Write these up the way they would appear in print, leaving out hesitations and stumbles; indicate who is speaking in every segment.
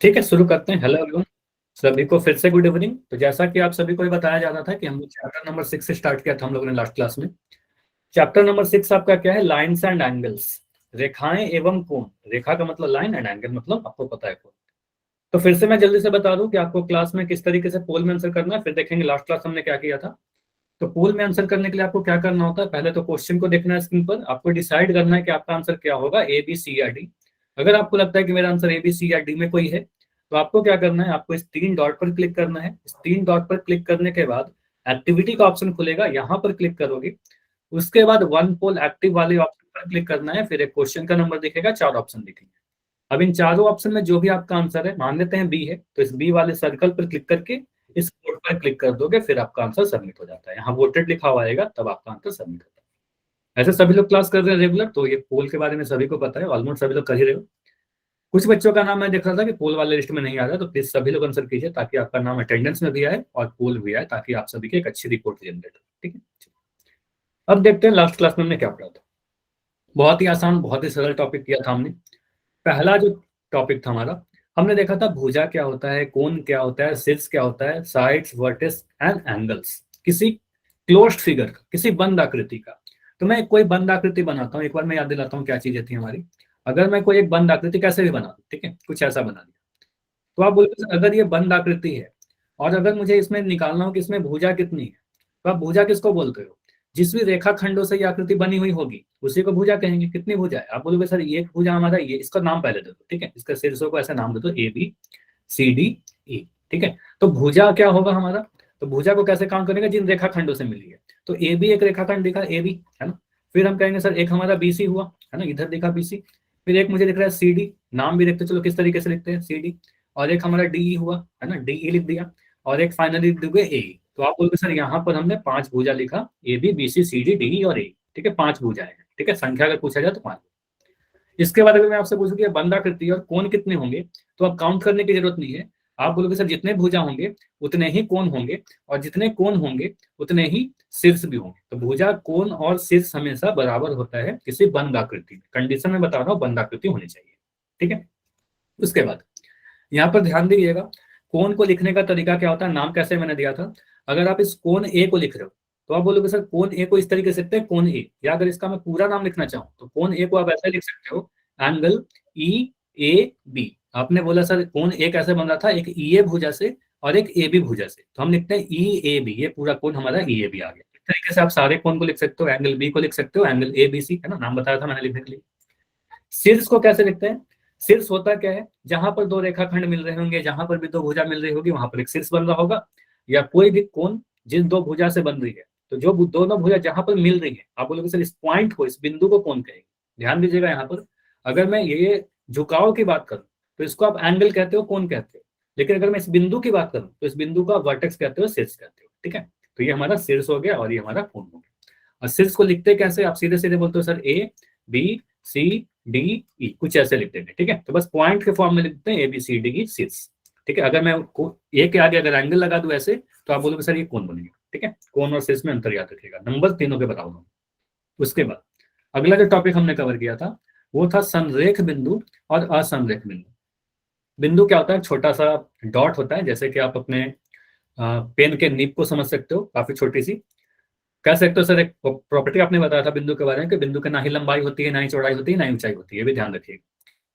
Speaker 1: ठीक है, शुरू करते हैं। हेलो एवरीवन, सभी को फिर से गुड इवनिंग। तो जैसा कि आप सभी को ये बताया जा रहा था कि हम लोग चैप्टर नंबर 6 से स्टार्ट किया था हम लोगों ने लास्ट क्लास में। चैप्टर नंबर 6 आपका क्या है? लाइन्स एंड एंगल्स, रेखाएं एवं कोण। रेखा का मतलब लाइन एंड एंगल मतलब आपको पता है कोण। तो फिर से मैं जल्दी से बता दूं कि आपको क्लास में किस तरीके से पोल में आंसर करना है, फिर देखेंगे लास्ट क्लास हमने क्या किया था। तो पोल में आंसर करने के लिए आपको क्या करना होता है? पहले तो क्वेश्चन को देखना है स्क्रीन पर, आपको डिसाइड करना है कि आपका आंसर क्या होगा, ए बी सी या डी। अगर आपको लगता है कि मेरा आंसर ए बी सी या डी में कोई है, तो आपको क्या करना है? आपको इस तीन डॉट पर क्लिक करना है। इस तीन डॉट पर क्लिक करने के बाद एक्टिविटी का ऑप्शन खुलेगा, यहाँ पर क्लिक करोगे। उसके बाद वन पोल एक्टिव वाले ऑप्शन पर क्लिक करना है, फिर एक क्वेश्चन का नंबर दिखेगा, चार ऑप्शन दिखेंगे। अब इन चारों ऑप्शन में जो भी आपका आंसर है, मान लेते हैं बी है, तो इस बी वाले सर्कल पर क्लिक करके इस कोड पर क्लिक कर दोगे, फिर आपका आंसर सबमिट हो जाता है। यहाँ वोटेड लिखा हुआ आएगा, तब आपका आंसर सबमिट होता है। ऐसे सभी लोग क्लास कर रहे हैं रेगुलर, तो ये पोल के बारे में सभी को पता है, ऑलमोस्ट सभी लोग कर ही रहे हो। कुछ बच्चों का नाम मैं देख रहा था कि पोल वाले लिस्ट में नहीं आ रहा, तो प्लीज सभी लोग आंसर कीजिए ताकि आपका नाम अटेंडेंस में भी आए और पोल भी आए, ताकि आप सभी की एक अच्छी रिपोर्ट जनरेट हो। ठीक है, अब देखते हैं लास्ट क्लास में हमने क्या पढ़ा था। बहुत ही आसान, बहुत ही सरल टॉपिक किया था हमने। पहला जो टॉपिक था हमारा, हमने देखा था भुजा क्या होता है, कोण क्या होता है, शीर्ष क्या होता है, साइड्स, वर्टिस एंड एंगल्स, किसी क्लोज्ड फिगर का, किसी बंद आकृति का। तो मैं कोई बंद आकृति बनाता हूँ, एक बार मैं याद दिलाता हूँ क्या चीजें थी हमारी। अगर मैं कोई एक बंद आकृति कैसे भी बना दूं, ठीक है, कुछ ऐसा बना दिया, तो आप बोलते हैं अगर ये बंद आकृति है और अगर मुझे इसमें निकालना हो कि इसमें भुजा कितनी है, तो आप भुजा किसको बोलते हो? जिस भी रेखा खंडों से ये आकृति बनी हुई होगी उसी को भुजा कहेंगे। कितनी भुजा है? आप बोलोगे सर ये भुजा हमारा, ये इसका नाम पहले दे दो, ठीक है, इसके शीर्षों को ऐसा नाम दे दो, ए बी सी डी ई। ठीक है, तो भुजा क्या होगा हमारा? तो भुजा को कैसे काम करेंगे? जिन रेखा खंडों से मिली है। तो ए बी एक रेखाखंड दिखा, ए बी है ना। फिर हम कहेंगे सर एक हमारा बी सी हुआ, है ना, इधर दिखा बी सी। फिर एक मुझे दिख रहा है सी डी, नाम भी देखते चलो किस तरीके से लिखते हैं, सी डी। और एक हमारा डी हुआ, है ना, डी लिख दिया। और एक फाइनली लिख दोगे ए। तो आप बोलोगे सर यहाँ पर हमने पांच भुजा लिखा, A B B C C D D और ए। ठीक है, पांच भुजाएं हैं। ठीक है, संख्या अगर पूछा जाए तो पांच। इसके बाद अगर मैं आपसे पूछूं कि बंधाकृति और कोण कितने होंगे, तो अब काउंट करने की जरूरत नहीं है। आप बोलोगे सर जितने भुजा होंगे उतने ही कोण होंगे, और जितने कोण होंगे उतने ही शीर्ष भी होंगे। तो भुजा, कोण और शीर्ष हमेशा बराबर होता है किसी बंद आकृति में। कंडीशन में बता रहा हूँ, बंद आकृति होनी चाहिए। ठीक है, उसके बाद यहाँ पर ध्यान दीजिएगा, कोण को लिखने का तरीका क्या होता है, नाम कैसे मैंने दिया था। अगर आप इस कोण ए को लिख रहे हो, तो आप बोलोगे सर कोण ए को इस तरीके से लिखते हैं, कोण ए। या अगर इसका मैं पूरा नाम लिखना चाहूँ तो कोण ए को आप ऐसे लिख सकते हो, एंगल ई ए बी। आपने बोला सर कोण ए कैसे बन रहा था, एक ई ए भुजा से और एक ए बी भुजा से, तो हम लिखते हैं ई ए बी। ये पूरा कोण हमारा ई ए बी आ गया। इस तरीके से आप सारे कोण को लिख सकते हो, एंगल बी को लिख सकते हो, एंगल ए बी सी, है ना, नाम बताया था मैंने लिखने के लिए। शीर्ष को कैसे लिखते हैं? शीर्ष होता क्या है? जहां पर दो रेखाखंड मिल रहे होंगे, जहां पर भी दो भुजा मिल रही होगी, वहां पर एक शीर्ष बन रहा होगा। या कोई भी कोण जिन दो भुजा से बन रही है, तो जो दोनों भुजा जहां पर मिल रही है, आप बोलोगे सर इस पॉइंट को, इस बिंदु को कोण कहेंगे। ध्यान दीजिएगा यहाँ पर, अगर मैं ये झुकाव की बात करूं तो इसको आप एंगल कहते हो, कोण कहते हो। लेकिन अगर मैं इस बिंदु की बात करूं तो इस बिंदु का वर्टेक्स कहते हो, शीर्ष कहते हो। ठीक है, तो ये हमारा शीर्ष हो गया और ये हमारा कोण हो गया। और शीर्ष को लिखते कैसे? आप सीधे सीधे बोलते हो sir A B C D E, कुछ ऐसे लिख देंगे। ठीक है, तो बस पॉइंट के फॉर्म में लिखते हैं ए बी सी डी ई शीर्ष। ठीक है, अगर मैं ए के आगे अगर एंगल लगा दूं ऐसे, तो आप बोलोगे सर ये कोण बनेगा। ठीक है, कोण और शीर्ष में अंतर याद रखिएगा, नंबर तीनों के बताऊंगा। उसके बाद अगला जो टॉपिक हमने कवर किया था वो था संरेख बिंदु और असंरेख बिंदु। बिंदु क्या होता है? छोटा सा डॉट होता है, जैसे कि आप अपने पेन के नीब को समझ सकते हो, काफी छोटी सी। कह सकते हो सर एक प्रॉपर्टी आपने बताया था बिंदु के बारे में कि बिंदु की ना ही लंबाई होती है, ना ही चौड़ाई होती है, ना ही ऊंचाई होती है, ये भी ध्यान रखिएगा।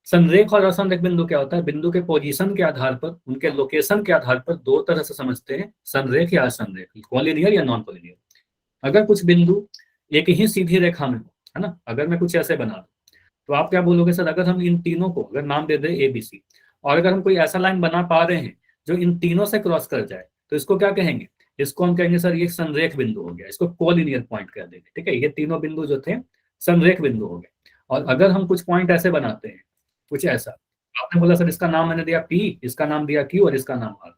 Speaker 1: संरेख और असंरेख बिंदु क्या होता है? बिंदु के पोजीशन के आधार पर, उनके लोकेशन के आधार पर दो तरह से समझते हैं, संरेख या असंरेख, कोलिनियर या नॉन कोलिनियर। अगर कुछ बिंदु एक ही सीधी रेखा में हो, है ना, अगर मैं कुछ ऐसे बना दूं, तो आप क्या बोलोगे सर अगर हम इन तीनों को अगर नाम दे दें ए बी सी, और अगर हम कोई ऐसा लाइन बना पा रहे हैं जो इन तीनों से क्रॉस कर जाए, तो इसको क्या कहेंगे? इसको हम कहेंगे सर ये संरेख बिंदु हो गया, इसको कोलिनियर पॉइंट कह देंगे। ठीक है, ये तीनों बिंदु जो थे संरेख बिंदु हो गए। और अगर हम कुछ पॉइंट ऐसे बनाते हैं, कुछ ऐसा, आपने बोला सर इसका नाम मैंने दिया पी, इसका नाम दिया क्यू और इसका नाम आर,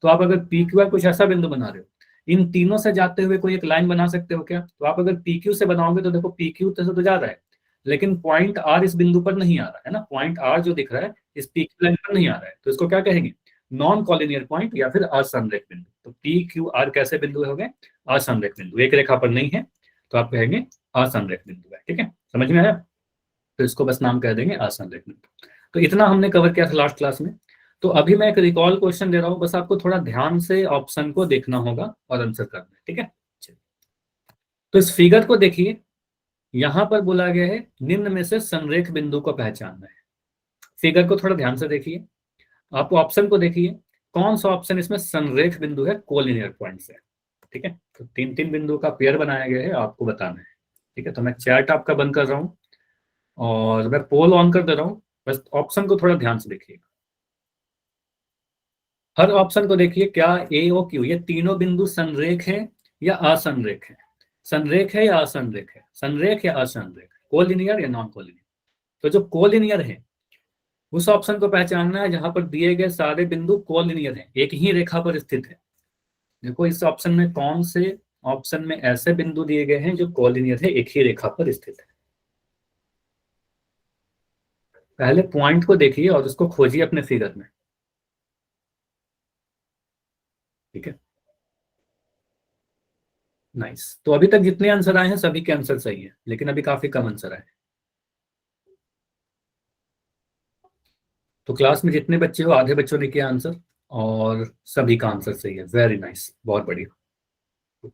Speaker 1: तो आप अगर पी क्यू आर कुछ ऐसा बिंदु बना रहे हो, इन तीनों से जाते हुए कोई एक लाइन बना सकते हो क्या? तो आप अगर पी क्यू से बनाओगे तो देखो पी क्यू से तो जा रहा है, लेकिन पॉइंट आर इस बिंदु पर नहीं आ रहा है ना, पॉइंट आर जो दिख रहा है इस पी क्यू लाइन पर नहीं आ रहा है, तो इसको क्या कहेंगे? नॉन कॉलिनियर पॉइंट या फिर असंरेख बिंदु। तो पी क्यू आर कैसे बिंदु हो गए? असंरेख बिंदु, एक रेखा पर नहीं है, तो आप कहेंगे असंरेख बिंदु है। ठीक है, समझ में आया? तो तो इसको बस नाम कह देंगे असंरेखित। तो इतना हमने कवर किया था लास्ट क्लास में। तो अभी मैं एक रिकॉल क्वेश्चन दे रहा हूँ, बस आपको थोड़ा ध्यान से ऑप्शन को देखना होगा और आंसर करना है, ठीक है। तो इस फिगर को देखिए, यहां पर बोला गया है निम्न में से संरेख बिंदु को पहचानना है। फिगर को थोड़ा ध्यान से देखिए, आप ऑप्शन को देखिए, कौन सा ऑप्शन इसमें संरेख बिंदु है, कोलिनियर पॉइंट से, ठीक है। तो तीन तीन बिंदु का पेयर बनाया गया है, आपको बताना है, ठीक है। तो मैं चैट आपका बंद कर रहा हूं और मैं पोल ऑन कर दे रहा हूं, बस ऑप्शन को थोड़ा ध्यान से देखिए। हर ऑप्शन को देखिए, क्या ए ओ क्यू ये तीनों बिंदु संरेख है या असंरेख है, संरेख है या असंरेख है, संरेख या असंरेख, कोलिनियर या नॉन कोलिनियर। तो जो कोलिनियर है उस ऑप्शन को पहचानना है जहां पर दिए गए सारे बिंदु कोलिनियर हैं, एक ही रेखा पर स्थित है। देखो इस ऑप्शन में कौन से ऑप्शन में ऐसे बिंदु दिए गए हैं जो कोलिनियर है, एक ही रेखा पर स्थित है। पहले पॉइंट को देखिए और उसको खोजिए अपने फिगर में, ठीक है। नाइस। तो अभी तक जितने आंसर आए हैं सभी के आंसर सही है, लेकिन अभी काफी कम आंसर आए। तो क्लास में जितने बच्चे हो आधे बच्चों ने किया आंसर और सभी का आंसर सही है, वेरी नाइस, बहुत बढ़िया।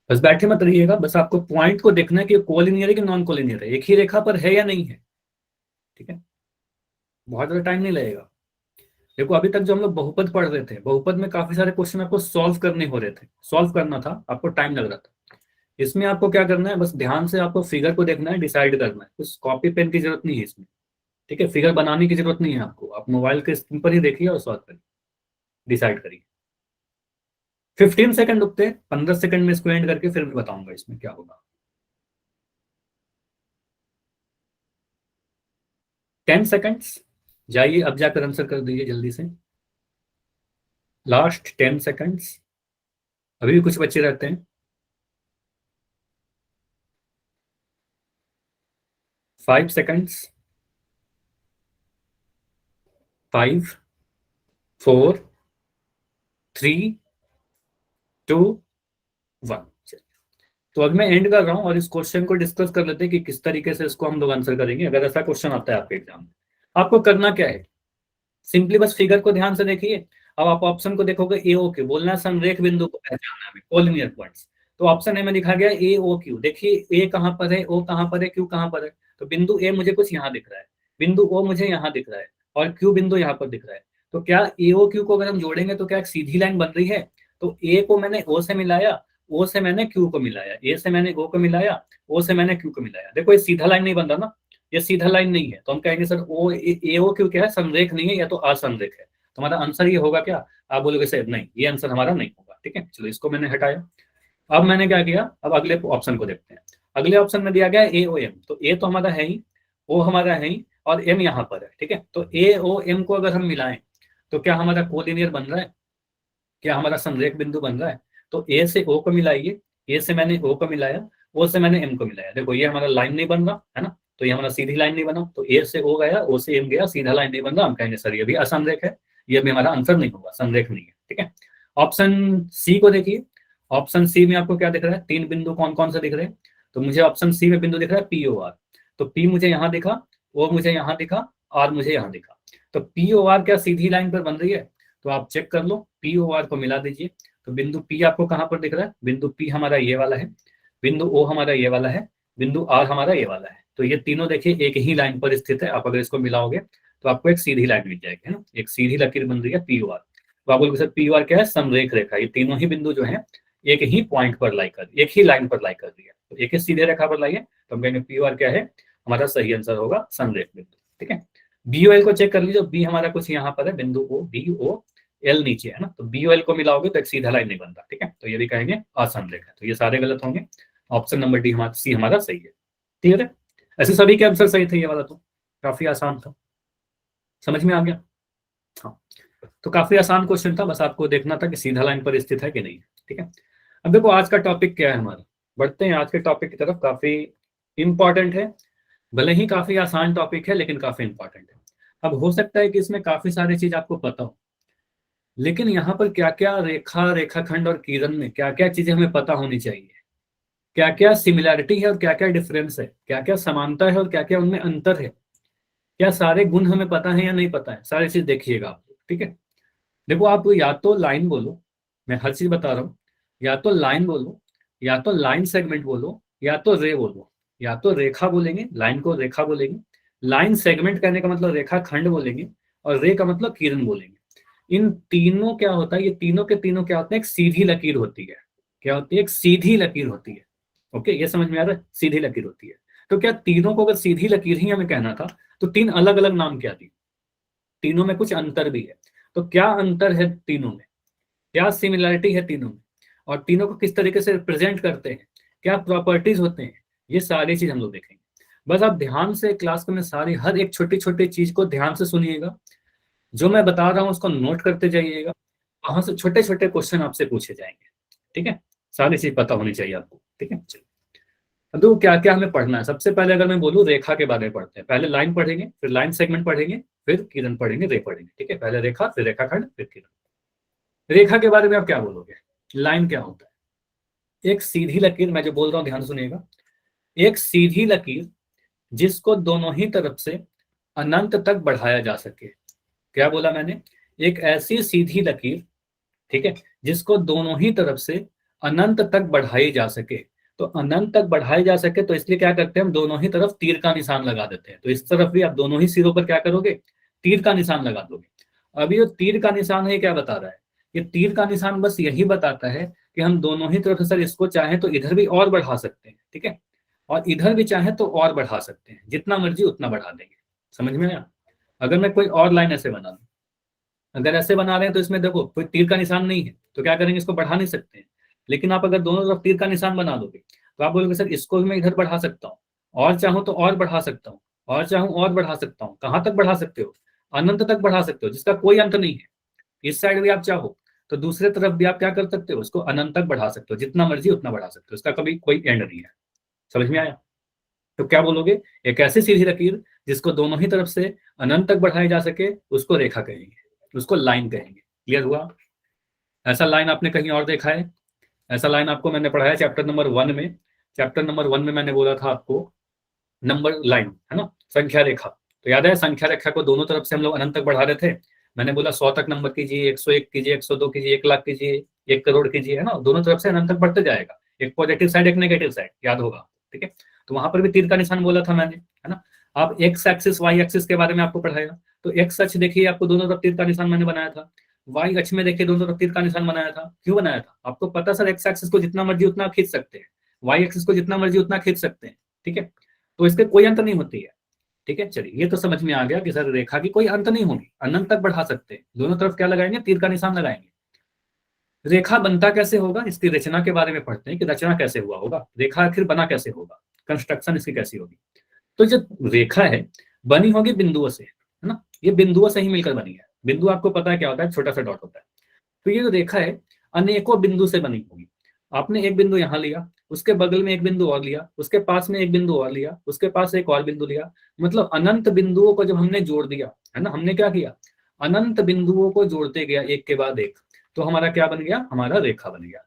Speaker 1: बस बैठे मत रहिएगा, बस आपको पॉइंट को देखना है कि कोलिनियर है कि नॉन कोलिनियर है, एक ही रेखा पर है या नहीं है, ठीक है। बहुत ज्यादा टाइम नहीं लगेगा। देखो अभी तक जो हम लोग बहुपद पढ़ रहे थे, बहुपद में काफी सारे क्वेश्चन आपको सॉल्व करने हो रहे थे, सॉल्व करना था, आपको टाइम लग रहा था। इसमें आपको क्या करना है, बस ध्यान से आपको फिगर को देखना है, डिसाइड करना है, कुछ कॉपी पेन की जरूरत नहीं है इसमें, ठीक है। फिगर बनाने की जरूरत नहीं है आपको, आप मोबाइल के स्क्रीन पर ही देखिए और सॉल्व करिए, डिसाइड करिए। 15 सेकंड रुकते, 15 सेकंड में इसको एंड करके फिर मैं बताऊंगा इसमें क्या होगा। 10 सेकंड्स, जाइए अब जाकर आंसर कर दीजिए जल्दी से। लास्ट 10 सेकंड्स, अभी भी कुछ बच्चे रहते हैं। 5 सेकंड्स, 5, 4, 3, 2, 1। तो अब मैं एंड कर रहा हूं और इस क्वेश्चन को डिस्कस कर लेते हैं कि किस तरीके से इसको हम लोग आंसर करेंगे अगर ऐसा क्वेश्चन आता है आपके एग्जाम में। आपको करना क्या है, सिंपली बस फिगर को ध्यान से देखिए। अब आप ऑप्शन को देखोगे, ए ओ क्यू बोलना है, संरेख बिंदु को पहचानना है, कोलिनियर पॉइंट्स। तो ऑप्शन ए में लिखा गया ए ओ क्यू, देखिए ए कहां पर है, ओ कहां पर है, क्यू कहां पर है। तो बिंदु ए मुझे कुछ यहाँ दिख रहा है, बिंदु ओ मुझे यहाँ दिख रहा है और क्यू बिंदु यहाँ पर दिख रहा है। तो क्या ए ओ क्यू को अगर हम जोड़ेंगे तो क्या एक सीधी लाइन बन रही है। तो ए को मैंने ओ से मिलाया, ओ से मैंने क्यू को मिलाया, ए से मैंने ओ को मिलाया, ओ से मैंने क्यू को मिलाया। देखो ये सीधा लाइन नहीं बन रहा ना, ये सीधा लाइन नहीं है। तो हम कहेंगे सर ओ ए ओ क्यू क्या है, संरेख नहीं है या तो असंरेख है। तो हमारा आंसर ये होगा क्या, आप बोलोगे सर नहीं ये आंसर हमारा नहीं होगा, ठीक है। चलो इसको मैंने हटाया। अब मैंने क्या किया, अब अगले ऑप्शन को देखते हैं। अगले ऑप्शन में दिया गया ए ओ एम, तो ए तो हमारा है ही, ओ हमारा है ही और एम यहाँ पर है, ठीक है। तो ए ओ एम को अगर हम मिलाएं तो क्या हमारा कोलिनियर बन रहा है, क्या हमारा संरेख बिंदु बन रहा है। तो ए से ओ को मिलाइए, ए से मैंने ओ को मिलाया, ओ से मैंने एम को मिलाया, देखो ये हमारा लाइन नहीं बन रहा है ना, तो ये हमारा सीधी लाइन नहीं बना। तो ए से ओ गया, ओ से एम गया, सीधा लाइन नहीं बन रहा, हम कहेंगे सर ये भी असंरेख है, ये भी हमारा आंसर नहीं होगा, संरेख नहीं है, ठीक है। ऑप्शन सी को देखिए, ऑप्शन सी में आपको क्या दिख रहा है, तीन बिंदु कौन कौन से दिख रहे हैं। तो मुझे ऑप्शन सी में बिंदु दिख रहा है पी ओ आर। तो पी मुझे यहाँ दिखा, ओ मुझे यहाँ दिखा, आर मुझे यहाँ दिखा। तो पी ओ आर क्या सीधी लाइन पर बन रही है, तो आप चेक कर लो, पी ओ आर को मिला दीजिए। तो बिंदु पी आपको कहां पर दिख रहा है, बिंदु पी हमारा ये वाला है, बिंदु ओ हमारा ये वाला है, बिंदु आर हमारा ये वाला है। तो ये तीनों देखिए एक ही लाइन पर स्थित है, आप अगर इसको मिलाओगे तो आपको एक सीधी लाइन मिल जाएगी, है ना, एक सीधी लकीर बन रही है पी ओ आर। तो आप बोलोगे सर पी ओ आर क्या है, समरेख रेखा, ये तीनों ही बिंदु जो है एक ही पॉइंट पर लाई कर, एक ही लाइन पर लाई कर रही है, तो एक ही सीधे रेखा पर लाई है। तो हम कहेंगे पी ओ आर क्या है, हमारा सही आंसर होगा समरेख बिंदु, ठीक है। बी ओ एल को चेक कर लीजिए, बी हमारा कुछ यहाँ पर है, बिंदु ओ, बी ओ एल नीचे है ना, तो बी ओ एल को मिलाओगे तो एक सीधा लाइन नहीं बनता, ठीक है। तो ये भी कहेंगे असंरेख है, तो ये सारे गलत होंगे। ऑप्शन नंबर डी हमारा सी हमारा सही है, ठीक है। ऐसे सभी के आंसर सही थे, ये वाला तो काफी आसान था, समझ में आ गया। हाँ, तो काफी आसान क्वेश्चन था, बस आपको देखना था कि सीधा लाइन पर स्थित है कि नहीं, ठीक है। अब देखो आज का टॉपिक क्या है हमारा, बढ़ते हैं आज के टॉपिक की तरफ। काफी इंपॉर्टेंट है, भले ही काफी आसान टॉपिक है लेकिन काफी इंपॉर्टेंट है। अब हो सकता है कि इसमें काफी सारी चीज आपको पता हो, लेकिन यहाँ पर क्या क्या रेखा, रेखाखंड और किरण में क्या क्या चीजें हमें पता होनी चाहिए, क्या क्या सिमिलैरिटी है और क्या क्या डिफरेंस है, क्या क्या समानता है और क्या क्या उनमें अंतर है, क्या सारे गुण हमें पता है या नहीं पता है, सारी चीज देखिएगा आप। ठीक है, देखो आप या तो लाइन बोलो, मैं हर चीज बता रहा हूँ, या तो लाइन बोलो, या तो लाइन सेगमेंट बोलो, या तो रे बोलो। या तो रेखा बोलेंगे, लाइन को रेखा बोलेंगे, लाइन सेगमेंट कहने का मतलब रेखा खंड बोलेंगे, और रे का मतलब किरण बोलेंगे। इन तीनों क्या होता है, ये तीनों के तीनों क्या होते हैं, एक सीधी लकीर होती है। क्या होती है, एक सीधी लकीर होती है। ओके, ये समझ में आ रहा है, सीधी लकीर होती है। तो क्या तीनों को अगर सीधी लकीर ही हमें कहना था, तो तीन अलग अलग नाम क्या दिए, तीनों में कुछ अंतर भी है। तो क्या अंतर है तीनों में, क्या सिमिलरिटी है तीनों में, और तीनों को किस तरीके से रिप्रेजेंट करते हैं, क्या प्रॉपर्टीज होते हैं, ये सारी चीज हम लोग देखेंगे। बस आप ध्यान से क्लास में सारी हर एक छोटी छोटी चीज को ध्यान से सुनिएगा, जो मैं बता रहा हूँ उसको नोट करते जाइएगा, वहां से छोटे छोटे क्वेश्चन आपसे पूछे जाएंगे। ठीक है, सारी चीज पता होनी चाहिए आपको। ठीक है, चलिए अब देखो क्या क्या हमें पढ़ना है। सबसे पहले अगर मैं बोलूँ रेखा के बारे में पढ़ते हैं, पहले लाइन पढ़ेंगे, फिर लाइन सेगमेंट पढ़ेंगे, फिर किरण पढ़ेंगे, रे पढ़ेंगे। ठीक है, पहले रेखा, फिर रेखाखंड, फिर किरण। रेखा के बारे में आप क्या बोलोगे, लाइन क्या होता है, एक सीधी लकीर, मैं जो बोल रहा हूँ ध्यान सुनिएगा, एक सीधी लकीर जिसको दोनों ही तरफ से अनंत तक बढ़ाया जा सके। क्या बोला मैंने, एक ऐसी सीधी लकीर, ठीक है, जिसको दोनों ही तरफ से अनंत तक बढ़ाई जा सके। तो अनंत तक बढ़ाई जा सके तो इसलिए क्या करते हैं हम, दोनों ही तरफ तीर का निशान लगा देते हैं। तो इस तरफ भी आप दोनों ही सिरों पर क्या करोगे, तीर का निशान लगा दोगे। अभी ये तीर का निशान है क्या बता रहा है, ये तीर का निशान बस यही बताता है कि हम दोनों ही तरफ से सर इसको चाहें तो इधर भी और बढ़ा सकते हैं। ठीक है, और इधर भी चाहें तो और बढ़ा सकते हैं, जितना मर्जी उतना बढ़ा देंगे। समझ में आया। अगर मैं कोई और लाइन ऐसे बना दूं, अगर ऐसे बना रहे हैं तो इसमें देखो कोई तीर का निशान नहीं है, तो क्या करेंगे, इसको बढ़ा नहीं सकते हैं। लेकिन आप अगर दोनों तरफ तीर का निशान बना दोगे, तो आप बोलोगे सर इसको भी मैं इधर बढ़ा सकता हूँ, और चाहूँ तो और बढ़ा सकता हूँ, और चाहूँ और बढ़ा सकता हूँ। कहाँ तक बढ़ा सकते हो, अनंत तक बढ़ा सकते हो, जिसका कोई अंत नहीं है। इस साइड भी आप चाहो तो दूसरे तरफ भी आप क्या कर सकते हो, उसको अनंत तक बढ़ा सकते हो, जितना मर्जी उतना बढ़ा सकते हो, इसका कभी कोई एंड नहीं है। समझ में आया। तो क्या बोलोगे, एक ऐसी सीधी लकीर जिसको दोनों ही तरफ से अनंत तक बढ़ाई जा सके, उसको रेखा कहेंगे, उसको लाइन कहेंगे। क्लियर हुआ। ऐसा लाइन आपने कहीं और देखा है, ऐसा लाइन आपको मैंने पढ़ाया चैप्टर नंबर 1 में। चैप्टर नंबर 1 में मैंने बोला था आपको नंबर लाइन है ना, संख्या रेखा। तो याद है, संख्या रेखा को दोनों तरफ से हम लोग अनंत तक बढ़ा रहे थे। मैंने बोला 100 तक नंबर कीजिए, 101 कीजिए, 102 कीजिए, 1 लाख कीजिए, 1 करोड़ कीजिए, है ना, दोनों तरफ से अनंत तक बढ़ते जाएगा। एक पॉजिटिव साइड, एक नेगेटिव साइड, याद होगा। ठीक है, तो वहां पर भी तीर का निशान बोला था मैंने, है ना। आप एक्स एक्सिस वाई एक्सिस के बारे में आपको पढ़ाया, तो एक्स अक्ष देखिए, आपको दोनों तरफ तीर का निशान मैंने बनाया था। वाई अक्ष में देखिए, दोनों तरफ तीर का निशान बनाया था। क्यों बनाया था, आपको पता सर एक्स एक्सिस को जितना मर्जी उतना खींच सकते हैं, वाई एक्सिस को जितना मर्जी उतना खींच सकते हैं। ठीक है, तो इसके कोई अंत नहीं होती है। ठीक है, चलिए ये तो समझ में आ गया कि सर रेखा की कोई अंत नहीं होगी, अनंत तक बढ़ा सकते हैं, दोनों तरफ क्या लगाएंगे, तीर का निशान लगाएंगे। रेखा बनता कैसे होगा, इसकी रचना के बारे में पढ़ते हैं कि रचना कैसे हुआ होगा, रेखा आखिर बना कैसे होगा, कंस्ट्रक्शन इसकी कैसी होगी। तो जो रेखा है बनी होगी बिंदुओं से, है ना, ये बिंदुओं से ही मिलकर बनी है। बिंदु आपको पता है क्या होता है, छोटा सा डॉट होता है। तो ये जो रेखा है अनेकों बिंदु से बनी होगी। आपने एक बिंदु यहाँ लिया, उसके बगल में एक बिंदु और लिया, उसके पास में एक बिंदु और लिया, उसके पास एक और बिंदु लिया, मतलब अनंत बिंदुओं को जब हमने जोड़ दिया, है ना, हमने क्या किया, अनंत बिंदुओं को जोड़ते गया एक के बाद एक, तो हमारा क्या बन गया, हमारा रेखा बन गया।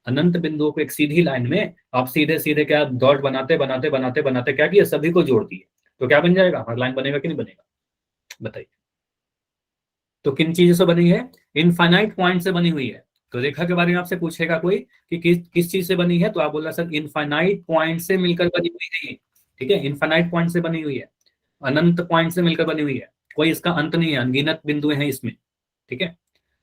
Speaker 1: अनंत बिंदुओं को एक सीधी लाइन में आप सीधे सीधे क्या डॉट बनाते बनाते बनाते बनाते क्या किया, सभी को जोड़ दिए, तो क्या बन जाएगा, हमारा लाइन बनेगा कि नहीं बनेगा, बताइए। तो किन चीजों से बनी है, इनफाइनाइट पॉइंट से बनी हुई है। तो रेखा के बारे में आपसे पूछेगा कोई कि किस चीज से बनी है, तो आप बोला सर इनफाइनाइट पॉइंट से मिलकर बनी हुई है ये। ठीक है, इनफाइनाइट पॉइंट से बनी हुई है, अनंत पॉइंट से मिलकर बनी हुई है, कोई इसका अंत नहीं है, अनगिनत बिंदु हैं इसमें। ठीक है,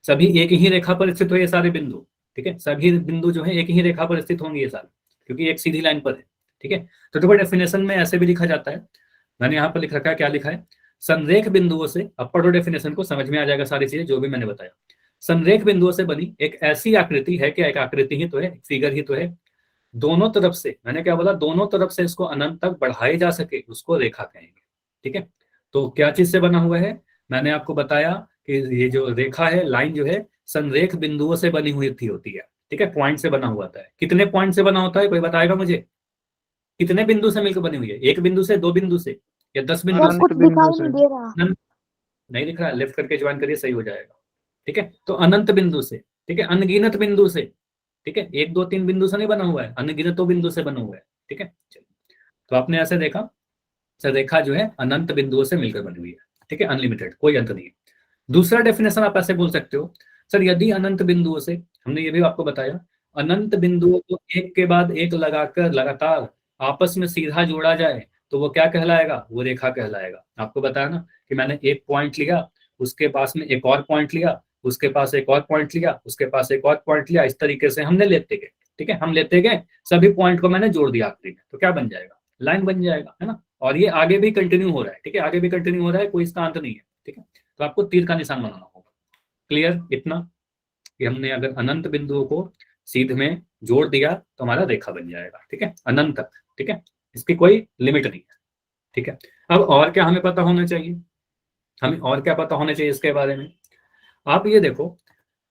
Speaker 1: सभी एक ही रेखा पर स्थित हो ये सारे बिंदु। ठीक है, सभी बिंदु जो है एक ही रेखा पर स्थित होंगे ये सारे, क्योंकि एक सीधी लाइन पर है। ठीक है, तो देखो डेफिनेशन में ऐसे भी लिखा जाता है, मैंने यहाँ पर लिख रखा है, क्या लिखा है, संरेख बिंदुओं से, अब पढ़ो डेफिनेशन को, समझ में आ जाएगा सारी चीजें जो भी मैंने बताया। संरेख बिंदुओं से बनी एक ऐसी आकृति है, क्या एक आकृति ही तो है, फिगर ही तो है, दोनों तरफ से, मैंने क्या बोला, दोनों तरफ से इसको अनंत तक बढ़ाए जा सके, उसको रेखा कहेंगे। ठीक है, तो क्या चीज से बना हुआ है, मैंने आपको बताया कि ये जो रेखा है, लाइन जो है, संरेख बिंदुओं से बनी हुई थी होती है। ठीक है, पॉइंट से बना हुआ है। कितने पॉइंट से बना होता है, कोई बताएगा मुझे, कितने बिंदु से मिलकर बनी हुई है, एक बिंदु से, दो बिंदु से, या 10 बिंदु से?
Speaker 2: कुछ दिखाई नहीं दे रहा।
Speaker 1: नहीं दिख रहा है, लेफ्ट करके ज्वाइन करिए, सही हो जाएगा। ठीक है, तो अनंत बिंदु से, ठीक है, अनगिनत बिंदु से, ठीक है, 1 2 3 बिंदु से नहीं बना हुआ है, अनगिनतों बिंदु से बना हुआ है। ठीक है, चलिए, तो आपने ऐसे देखा सर, रेखा जो है अनंत बिंदुओं से मिलकर बनी हुई है। ठीक है, अनलिमिटेड, कोई अंत नहीं है। दूसरा डेफिनेशन आप ऐसे बोल सकते हो सर, यदि अनंत बिंदुओं से, हमने ये भी आपको बताया, अनंत बिंदुओं को एक के बाद एक लगाकर लगातार आपस में सीधा जोड़ा जाए तो वो क्या कहलाएगा, वो रेखा कहलाएगा। आपको बताया ना कि मैंने एक पॉइंट लिया, उसके पास में एक और पॉइंट लिया, उसके पास एक और पॉइंट लिया, उसके पास एक और पॉइंट लिया, इस तरीके से हमने लेते गए। ठीक है, हम लेते गए, सभी पॉइंट को मैंने जोड़ दिया आखिरी में, तो क्या बन जाएगा, लाइन बन जाएगा, है ना। और ये आगे भी कंटिन्यू हो रहा है। ठीक है, आगे भी कंटिन्यू हो रहा है, कोई इसका अंत नहीं है। ठीक है, तो आपको तीर का निशान बनाना होगा। क्लियर इतना कि हमने अगर अनंत बिंदुओं को सीधे में जोड़ दिया तो हमारा रेखा बन जाएगा। ठीक है, अनंत तक। ठीक है, इसकी कोई लिमिट नहीं है। ठीक है, अब और क्या हमें पता होना चाहिए, हमें और क्या पता होना चाहिए इसके बारे में। आप ये देखो,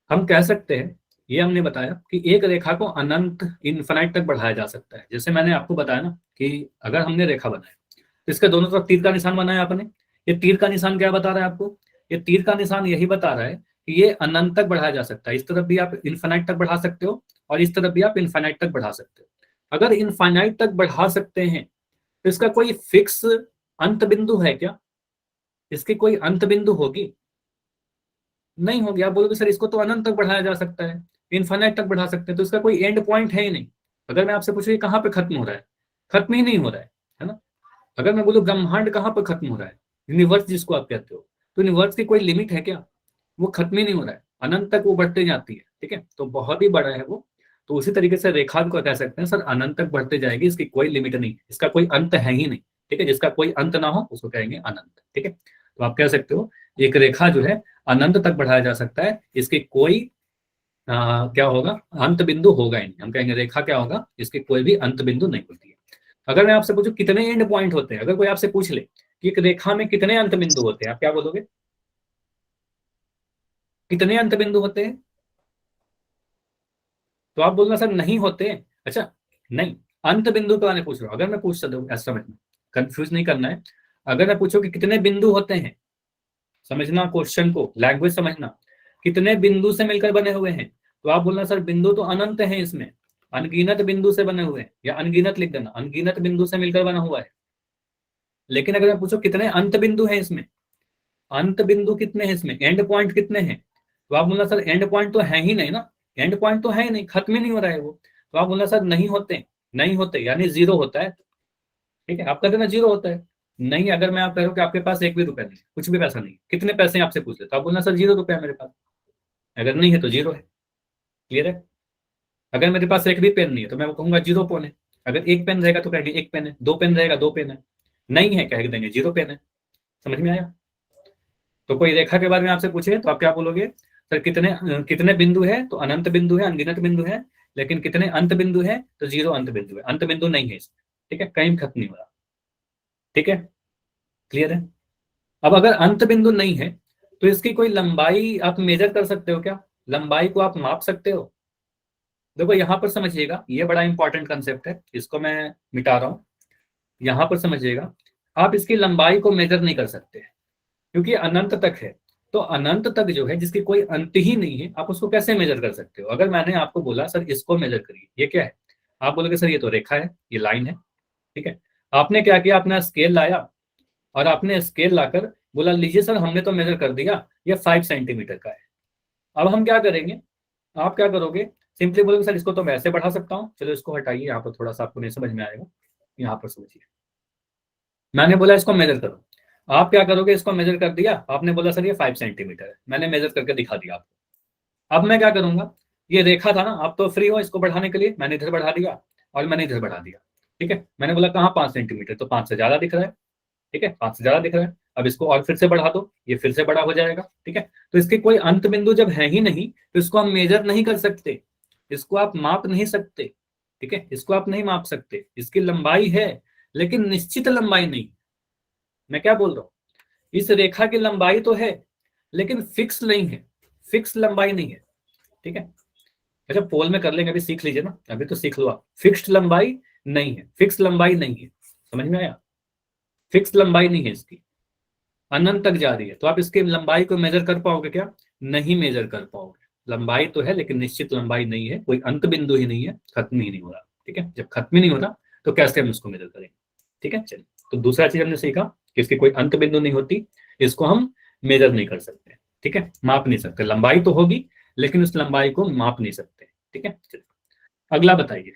Speaker 1: हम कह सकते हैं, ये हमने बताया कि एक रेखा को अनंत इन्फिनाइट तक बढ़ाया जा सकता है। जैसे मैंने आपको बताया ना कि अगर हमने रेखा बनाया तो इसके दोनों तरफ तीर का निशान बनाया आपने, ये तीर का निशान क्या बता रहा है आपको, ये तीर का निशान यही बता रहा है कि ये अनंत तक बढ़ाया जा सकता है। इस तरफ भी आप इन्फिनाइट तक बढ़ा सकते हो और इस तरफ भी आप इन्फिनाइट तक बढ़ा सकते हो। अगर इन्फिनाइट तक बढ़ा सकते हैं तो इसका कोई फिक्स अंत बिंदु है क्या, इसकी कोई अंत बिंदु होगी, नहीं होगी। आप बोलोगे सर इसको तो अनंत तक बढ़ाया जा सकता है, इन्फिनाइट तक बढ़ा सकते हैं, तो इसका कोई एंड पॉइंट है ही नहीं। अगर मैं आपसे पूछूं ये कहाँ पे खत्म हो रहा है, खत्म ही नहीं हो रहा है ना। अगर मैं बोलूं ब्रह्मांड कहाँ पर खत्म हो रहा है, यूनिवर्स जिसको आप कहते हो, तो यूनिवर्स की कोई लिमिट है क्या, वो खत्म ही नहीं हो रहा है, अनंत तक वो बढ़ते जाती है। ठीक है, तो बहुत ही बड़ा है वो। तो उसी तरीके से रेखा को कह सकते हैं सर अनंत तक बढ़ते जाएगी, इसकी कोई लिमिट नहीं, इसका कोई अंत है ही नहीं। ठीक है, जिसका कोई अंत ना हो उसको कहेंगे अनंत। ठीक है, तो आप कह सकते हो एक रेखा जो है अनंत तक बढ़ाया जा सकता है, इसकी कोई क्या होगा, अंत बिंदु होगा ही नहीं। हम कहेंगे रेखा क्या होगा, इसकी कोई भी अंत बिंदु नहीं होती है। अगर मैं आपसे पूछूं कितने एंड पॉइंट होते हैं, अगर कोई आपसे पूछ ले कि एक रेखा में कितने अंत बिंदु होते हैं, आप क्या बोलोगे, कितने अंत बिंदु होते हैं, तो आप बोलना सर नहीं होते। अच्छा, नहीं, अंत बिंदु के बारे में पूछ रहा हूं। अगर मैं पूछ सकता हूँ, ऐसा समझना, कंफ्यूज नहीं करना है। अगर मैं पूछूं कि कितने बिंदु होते हैं, समझना क्वेश्चन को, लैंग्वेज समझना, कितने बिंदु से मिलकर बने हुए हैं, तो आप बोलना सर बिंदु तो अनंत है इसमें, अनगिनत बिंदु से बने हुए हैं, या अनगिनत लिख देना, अनगिनत बिंदु से मिलकर बना हुआ है। लेकिन अगर मैं पूछो कितने अंत बिंदु हैं इसमें, अंत बिंदु कितने हैं इसमें, एंड पॉइंट कितने हैं, तो आप बोलना सर एंड पॉइंट तो है ही नहीं ना, एंड पॉइंट तो है ही नहीं, खत्म ही नहीं हो रहा है वो। तो आप बोलना सर नहीं होते, नहीं होते यानी जीरो होता है। ठीक है, आप कहते ना जीरो होता है, नहीं। अगर मैं आप कह रहा हूं कि आपके पास एक भी रुपया नहीं, कुछ भी पैसा नहीं, कितने पैसे हैं आपसे पूछ ले, तो आप बोलना सर 0 रुपया मेरे पास, अगर नहीं है तो जीरो है। क्लियर है। अगर मेरे पास एक भी पेन नहीं है तो मैं वो कहूंगा 0 पेन है, अगर एक पेन रहेगा तो कहेंगे एक पेन है, 2 पेन रहेगा 2 पेन है, नहीं है कह देंगे 0 पेन है। समझ में आया। तो कोई रेखा के बारे में आपसे पूछे तो आप क्या बोलोगे, सर कितने कितने बिंदु है, तो अनंत बिंदु है, अनगिनत बिंदु है, लेकिन कितने अंत बिंदु है, तो 0 अंत बिंदु है, अंत बिंदु नहीं है इसमें। ठीक है, कहीं खत्म नहीं हो रहा। ठीक है, क्लियर है। अब अगर अंत बिंदु नहीं है तो इसकी कोई लंबाई आप मेजर कर सकते हो क्या, लंबाई को आप माप सकते हो। देखो यहां पर समझिएगा, ये बड़ा इंपॉर्टेंट कंसेप्ट है, इसको मैं मिटा रहा हूं। यहां पर समझिएगा, आप इसकी लंबाई को मेजर नहीं कर सकते क्योंकि अनंत तक है। तो अनंत तक जो है जिसकी कोई अंत ही नहीं है, आप उसको कैसे मेजर कर सकते हो। अगर मैंने आपको बोला सर इसको मेजर करिए, ये क्या है, आप बोलोगे सर ये तो रेखा है, ये लाइन है। ठीक है, आपने क्या किया, आपने स्केल लाया और आपने स्केल लाकर बोला लीजिए सर हमने तो मेजर कर दिया, ये 5 सेंटीमीटर का है। अब हम क्या करेंगे, आप क्या करोगे, सिंपली बोलोगे सर इसको तो मैं ऐसे बढ़ा सकता हूँ, चलो इसको हटाइए, यहाँ पर थोड़ा सा आपको नहीं समझ में आएगा, यहाँ पर समझिए। मैंने बोला इसको मेजर करो, आप क्या करोगे, इसको मेजर कर दिया, आपने बोला सर ये 5 सेंटीमीटर है, मैंने मेजर करके दिखा दिया आपको। अब मैं क्या करूंगा, ये रेखा था ना, आप तो फ्री हो इसको बढ़ाने के लिए, मैंने इधर बढ़ा दिया और मैंने इधर बढ़ा दिया। ठीक है, मैंने बोला कहाँ 5 सेंटीमीटर, तो 5 से ज्यादा दिख रहा है। ठीक है, 5 से ज्यादा दिख रहा है, अब इसको और फिर से बढ़ा दो, ये फिर से बड़ा हो जाएगा। ठीक है, तो इसके कोई अंत बिंदु जब है ही नहीं तो इसको हम मेजर नहीं कर सकते, इसको आप माप नहीं सकते। ठीक है, इसको आप नहीं माप सकते, इसकी लंबाई है लेकिन निश्चित लंबाई नहीं। मैं क्या बोल रहा हूं, इस रेखा की लंबाई तो है लेकिन फिक्स नहीं है, फिक्स लंबाई नहीं है। ठीक है, अच्छा पोल में कर लेंगे, अभी सीख लीजिए ना, अभी तो सीख लो आप, फिक्स्ड लंबाई नहीं है, फिक्स लंबाई नहीं है। समझ में आया, फिक्स लंबाई नहीं है इसकी, अनंत तक जा रही है, तो आप इसकी लंबाई को मेजर कर पाओगे क्या, नहीं मेजर कर पाओगे। लंबाई तो है लेकिन निश्चित लंबाई नहीं है, कोई अंत बिंदु ही नहीं है, खत्म ही नहीं हो रहा। ठीक है, जब खत्म ही नहीं होता तो कैसे हम इसको मेजर करेंगे। ठीक है, चलिए, तो दूसरा चीज हमने सीखा कि इसकी कोई अंत बिंदु नहीं होती, इसको हम मेजर नहीं कर सकते। ठीक है, माप नहीं सकते, लंबाई तो होगी लेकिन उस लंबाई को माप नहीं सकते। ठीक है, चलिए अगला बताइए।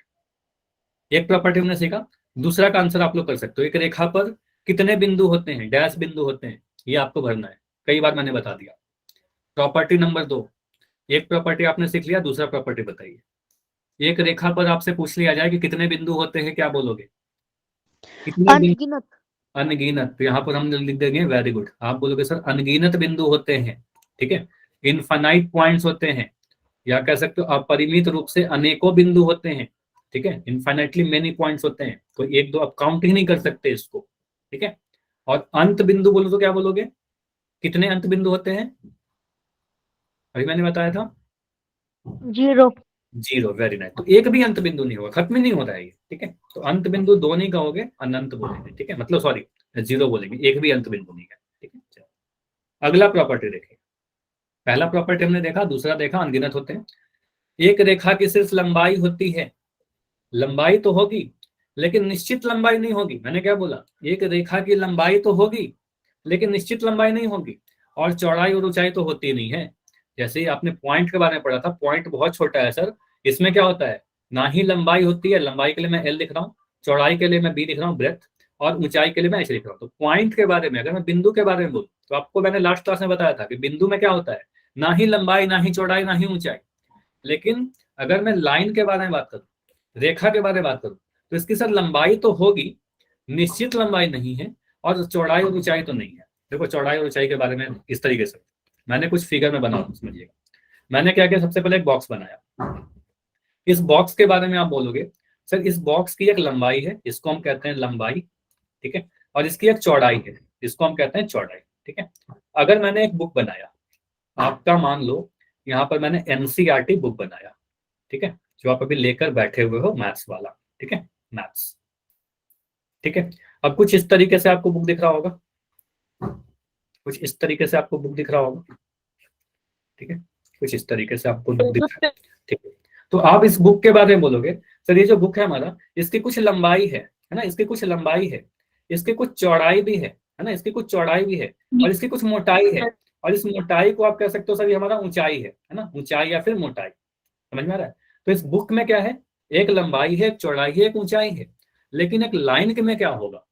Speaker 1: एक प्रॉपर्टी हमने सीखा, दूसरा का आंसर आप लोग कर सकते हो। एक रेखा पर कितने बिंदु होते हैं, डैश बिंदु होते हैं, ये आपको भरना है। कई बार मैंने बता दिया। प्रॉपर्टी नंबर 2, एक प्रॉपर्टी आपने सीख लिया, दूसरा प्रॉपर्टी बताइए। एक रेखा पर आपसे पूछ लिया जाए कि कितने बिंदु होते हैं, क्या बोलोगे? कितने बिंदु?
Speaker 2: अनगिनत।
Speaker 1: अनगिनत। तो यहाँ पर हम लिख देंगे वेरी गुड, आप बोलोगे सर अनगिनत बिंदु होते हैं। ठीक है, इनफाइनाइट पॉइंट्स होते हैं, या कह सकते हो अपरिमित रूप से अनेकों बिंदु होते हैं। ठीक है, इनफाइनाइटली मेनी पॉइंट्स होते हैं, कोई एक दो आप काउंट ही नहीं कर सकते इसको। ठीक है, और अंत बिंदु बोलो तो क्या बोलोगे? कितने अंत बिंदु होते हैं? अभी मैंने बताया था
Speaker 2: 0।
Speaker 1: 0। Very nice. तो एक भी अंत बिंदु नहीं होगा, खत्म ही नहीं हो रहा है ये। ठीक है, तो अंत बिंदु 2 नहीं कहोगे, अनंत बोलेंगे। ठीक है, मतलब सॉरी 0 बोलेंगे, एक भी अंत बिंदु नहीं है। ठीक है, चलो अगला प्रॉपर्टी देखिए। पहला प्रॉपर्टी हमने देखा, दूसरा देखा अनगिनत होते हैं। एक रेखा की सिर्फ लंबाई होती है, लंबाई तो होगी लेकिन निश्चित लंबाई नहीं होगी। मैंने क्या बोला? एक रेखा की लंबाई तो होगी लेकिन निश्चित लंबाई नहीं होगी, और चौड़ाई और ऊंचाई तो होती नहीं है। जैसे ही आपने पॉइंट के बारे में पढ़ा था, पॉइंट बहुत छोटा है सर, इसमें क्या होता है, ना ही लंबाई होती है, लंबाई के लिए मैं एल लिख रहा हूँ, चौड़ाई के लिए मैं बी लिख रहा हूँ ब्रेथ, और ऊंचाई के लिए मैं एच लिख रहा हूँ। तो पॉइंट के बारे में अगर मैं बिंदु के बारे में बोलूँ तो आपको मैंने लास्ट क्लास में बताया था कि बिंदु में क्या होता है, ना ही लंबाई, ना ही चौड़ाई, ना ही ऊंचाई। लेकिन अगर मैं लाइन के बारे में बात करूं, रेखा के बारे में बात करूं, तो इसकी सर लंबाई तो होगी, निश्चित लंबाई नहीं है, और चौड़ाई और ऊंचाई तो नहीं है। देखो चौड़ाई और ऊंचाई के बारे में इस तरीके से मैंने कुछ फिगर में बना समझिएगा। मैंने क्या किया, सबसे पहले एक बॉक्स बनाया। इस बॉक्स के बारे में आप बोलोगे सर इस बॉक्स की एक लंबाई है, इसको हम कहते हैं लंबाई। ठीक है, और इसकी एक चौड़ाई है, इसको हम कहते हैं चौड़ाई। ठीक है, अगर मैंने एक बुक बनाया, आपका मान लो यहाँ पर मैंने एनसीईआरटी बुक बनाया। ठीक है, जो आप अभी लेकर बैठे हुए हो, मैथ्स वाला। ठीक है, मैथ्स। ठीक है, अब कुछ इस तरीके से आपको बुक दिख रहा होगा, कुछ इस तरीके से आपको बुक दिख रहा होगा। ठीक है, कुछ इस तरीके से आपको बुक दिख रहा है। ठीक है, तो आप इस बुक के बारे में बोलोगे सर ये जो बुक है हमारा, इसकी कुछ लंबाई है ना, इसकी कुछ लंबाई है, इसकी कुछ चौड़ाई भी है ना, इसकी कुछ चौड़ाई भी है, और इसकी कुछ मोटाई है, और इस मोटाई को आप कह सकते हो सर ये हमारा ऊंचाई है ना, ऊंचाई या फिर मोटाई। समझ में आ रहा है? तो इस बुक में क्या है, एक लंबाई है, एक चौड़ाई है, एक ऊंचाई है। लेकिन एक लाइन के में क्या होगा,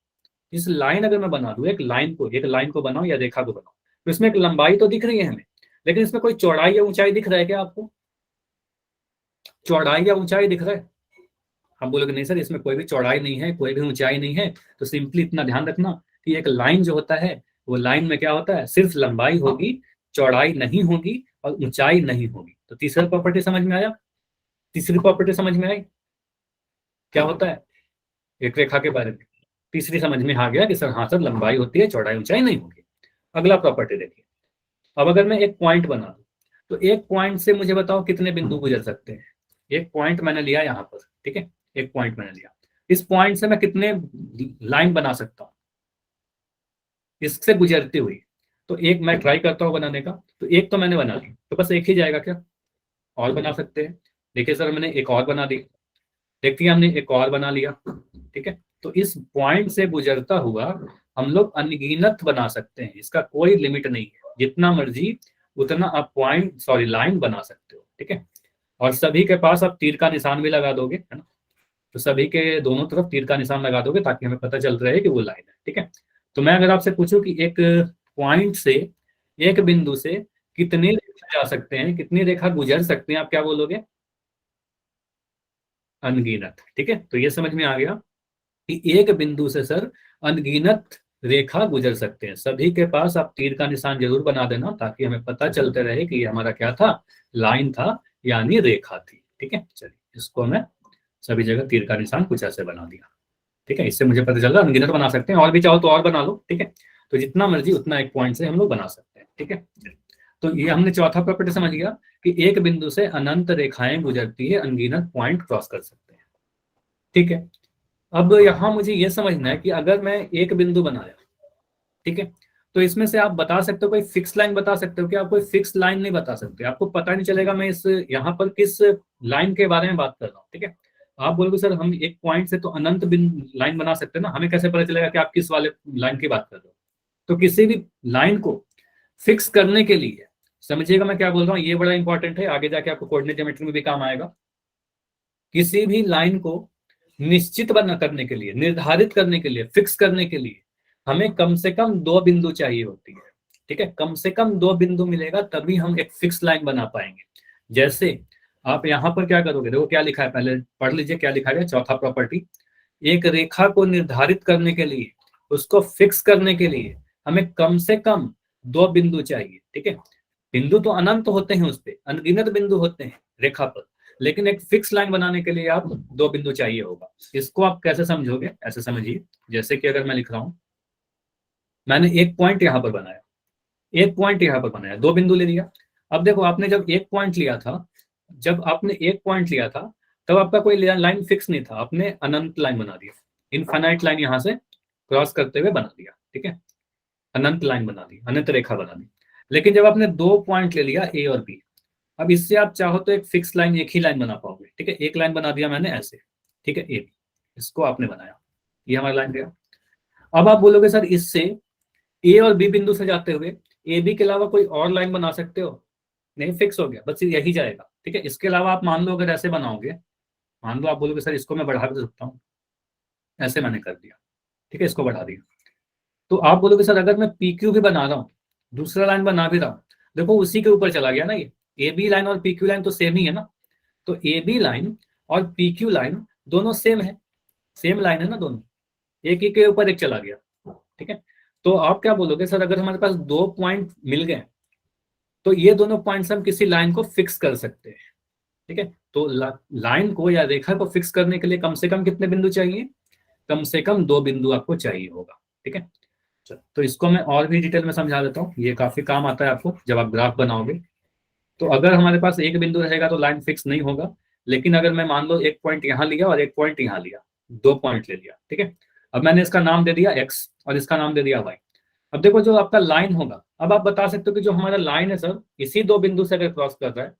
Speaker 1: इस लाइन अगर मैं बना दूं, एक लाइन को बनाऊं या रेखा को बनाऊं, तो इसमें एक लंबाई तो दिख रही है हमें, लेकिन इसमें कोई चौड़ाई या ऊंचाई दिख रहा है क्या आपको? चौड़ाई या ऊंचाई दिख रहा है? हम बोलोगे नहीं सर इसमें कोई भी चौड़ाई नहीं है, कोई भी ऊंचाई नहीं है। तो सिंपली इतना ध्यान रखना कि एक लाइन जो होता है, वो लाइन में क्या होता है, सिर्फ लंबाई होगी, चौड़ाई नहीं होगी, और ऊंचाई नहीं होगी। तो तीसरा प्रॉपर्टी समझ में आया? तीसरी प्रॉपर्टी समझ में आई क्या होता है एक रेखा के बारे में? तीसरी समझ में आ गया कि सर हाँ सर लंबाई होती है, चौड़ाई ऊंचाई नहीं होगी। अगला प्रॉपर्टी देखिए। अब अगर मैं एक पॉइंट बना दूं, तो एक पॉइंट से मुझे बताओ कितने बिंदु गुजर सकते हैं। एक पॉइंट मैंने लिया यहाँ पर। ठीक है, एक पॉइंट मैंने लिया, इस पॉइंट से मैं कितने लाइन बना सकता हूँ इससे गुजरती हुई? तो एक मैं ट्राई करता हूँ बनाने का, तो एक तो मैंने बना ली, तो बस एक ही जाएगा क्या? और बना सकते हैं। देखिए सर मैंने एक और बना दी, देखिए हमने एक और बना लिया। ठीक है, तो इस पॉइंट से गुजरता हुआ हम लोग अनगिनत बना सकते हैं, इसका कोई लिमिट नहीं है, जितना मर्जी उतना आप पॉइंट सॉरी लाइन बना सकते हो। ठीक है, और सभी के पास आप तीर का निशान भी लगा दोगे, है ना, तो सभी के दोनों तरफ तीर का निशान लगा दोगे ताकि हमें पता चल रहा है कि वो लाइन है। ठीक है, तो मैं अगर आपसे पूछूं कि एक पॉइंट से, एक बिंदु से कितने रेखा जा सकते हैं, कितनी रेखा गुजर सकते हैं, आप क्या बोलोगे? अनगिनत। ठीक है, तो ये समझ में आ गया कि एक बिंदु से सर अनगिनत रेखा गुजर सकते हैं। सभी के पास आप तीर का निशान जरूर बना देना ताकि हमें पता चलते रहे कि ये हमारा क्या था, लाइन था, यानी रेखा थी। ठीक है, चलिए इसको मैं सभी जगह तीर का निशान कुछ ऐसे बना दिया। ठीक है, इससे मुझे पता चल रहा है अनगिनत बना सकते हैं, और भी चाहो तो और बना लो। ठीक है, तो जितना मर्जी उतना एक पॉइंट से हम लोग बना सकते हैं। ठीक है, तो ये हमने चौथा प्रॉपर्टी समझ गया कि एक बिंदु से अनंत रेखाएं गुजरती है, अनगिनत पॉइंट क्रॉस कर सकते हैं। ठीक है, अब यहां मुझे यह समझना है कि अगर मैं एक बिंदु बनाया, ठीक है, तो इसमें से आप बता सकते हो कोई फिक्स लाइन बता सकते हो कि आप कोई फिक्स लाइन नहीं बता सकते, आपको पता नहीं चलेगा मैं इस यहाँ पर किस लाइन के बारे में बात कर रहा हूँ, ठीक है। आप बोलोगे सर हम एक पॉइंट से तो अनंत लाइन बना सकते हैं ना, हमें कैसे पता चलेगा कि आप किस वाले लाइन की बात कर रहे हो। तो किसी भी लाइन को फिक्स करने के लिए, समझिएगा मैं क्या बोल रहा हूँ, ये बड़ा इंपॉर्टेंट है, आगे जाके आपको कोऑर्डिनेट ज्योमेट्री में भी काम आएगा। किसी भी लाइन को निश्चित बना करने के लिए, निर्धारित करने के लिए, फिक्स करने के लिए हमें कम से कम दो बिंदु चाहिए होती है, ठीक है। कम से कम दो बिंदु मिलेगा तभी हम एक फिक्स लाइन बना पाएंगे। जैसे आप यहां पर क्या करोगे, देखो क्या लिखा है, पहले पढ़ लीजिए क्या लिखा है। चौथा प्रॉपर्टी, एक रेखा को निर्धारित करने के लिए, उसको फिक्स करने के लिए हमें कम से कम दो बिंदु चाहिए, ठीक है। बिंदु तो अनंत होते हैं, उस पर अनगिनत बिंदु होते हैं रेखा पर, लेकिन एक फिक्स लाइन बनाने के लिए आप दो बिंदु चाहिए होगा। इसको आप कैसे समझोगे, ऐसे समझिए, जैसे कि अगर मैं लिख रहा हूं, मैंने एक पॉइंट यहां पर बनाया, एक पॉइंट यहां पर बनाया, दो बिंदु ले लिया। अब देखो आपने जब एक पॉइंट लिया था, जब आपने एक पॉइंट लिया था तब आपका कोई लाइन फिक्स नहीं था, आपने अनंत लाइन बना दिया, इनफाइनाइट लाइन यहां से क्रॉस करते हुए बना दिया, ठीक है। अनंत लाइन बना दी, अनंत रेखा बना दी। लेकिन जब आपने दो पॉइंट ले लिया ए और बी, अब इससे आप चाहो तो एक फिक्स लाइन, एक ही लाइन बना पाओगे, ठीक है। एक लाइन बना दिया मैंने ऐसे, ठीक है, ए बी, इसको आपने बनाया, ये हमारा लाइन गया। अब आप बोलोगे सर इससे ए और बी बिंदु से जाते हुए ए बी के अलावा कोई और लाइन बना सकते हो? नहीं, फिक्स हो गया, बस यही जाएगा, ठीक है। इसके अलावा आप मान लो अगर ऐसे बनाओगे, मान लो आप बोलोगे सर इसको मैं बढ़ा भी सकता हूँ, ऐसे मैंने कर दिया, ठीक है, इसको बढ़ा दिया। तो आप बोलोगे सर अगर मैं पी क्यू भी बना रहा हूँ, दूसरा लाइन बना भी रहा हूँ, देखो उसी के ऊपर चला गया ना, ये ए बी लाइन और पी क्यू लाइन तो सेम ही है ना। तो ए बी लाइन और पी क्यू लाइन दोनों सेम है, सेम लाइन है ना दोनों, एक ही के ऊपर एक चला गया, ठीक है। तो आप क्या बोलोगे सर अगर हमारे पास दो पॉइंट मिल गए तो ये दोनों पॉइंट्स हम किसी लाइन को फिक्स कर सकते हैं, ठीक है। तो लाइन को या रेखा को फिक्स करने के लिए कम से कम कितने बिंदु चाहिए? कम से कम दो बिंदु आपको चाहिए होगा, ठीक है। तो इसको मैं और भी डिटेल में समझा देता हूँ, ये काफी काम आता है आपको जब आप ग्राफ बनाओगे। तो अगर हमारे पास एक बिंदु रहेगा तो लाइन फिक्स नहीं होगा, लेकिन अगर मैं मान लो एक पॉइंट यहाँ लिया और एक पॉइंट यहाँ लिया, दो पॉइंट ले लिया, ठीक है। अब मैंने इसका नाम दे दिया एक्स और इसका नाम दे दिया वाई। अब देखो जो आपका लाइन होगा, अब आप बता सकते हो कि जो हमारा लाइन है सर इसी दो बिंदु से अगर क्रॉस कर रहा है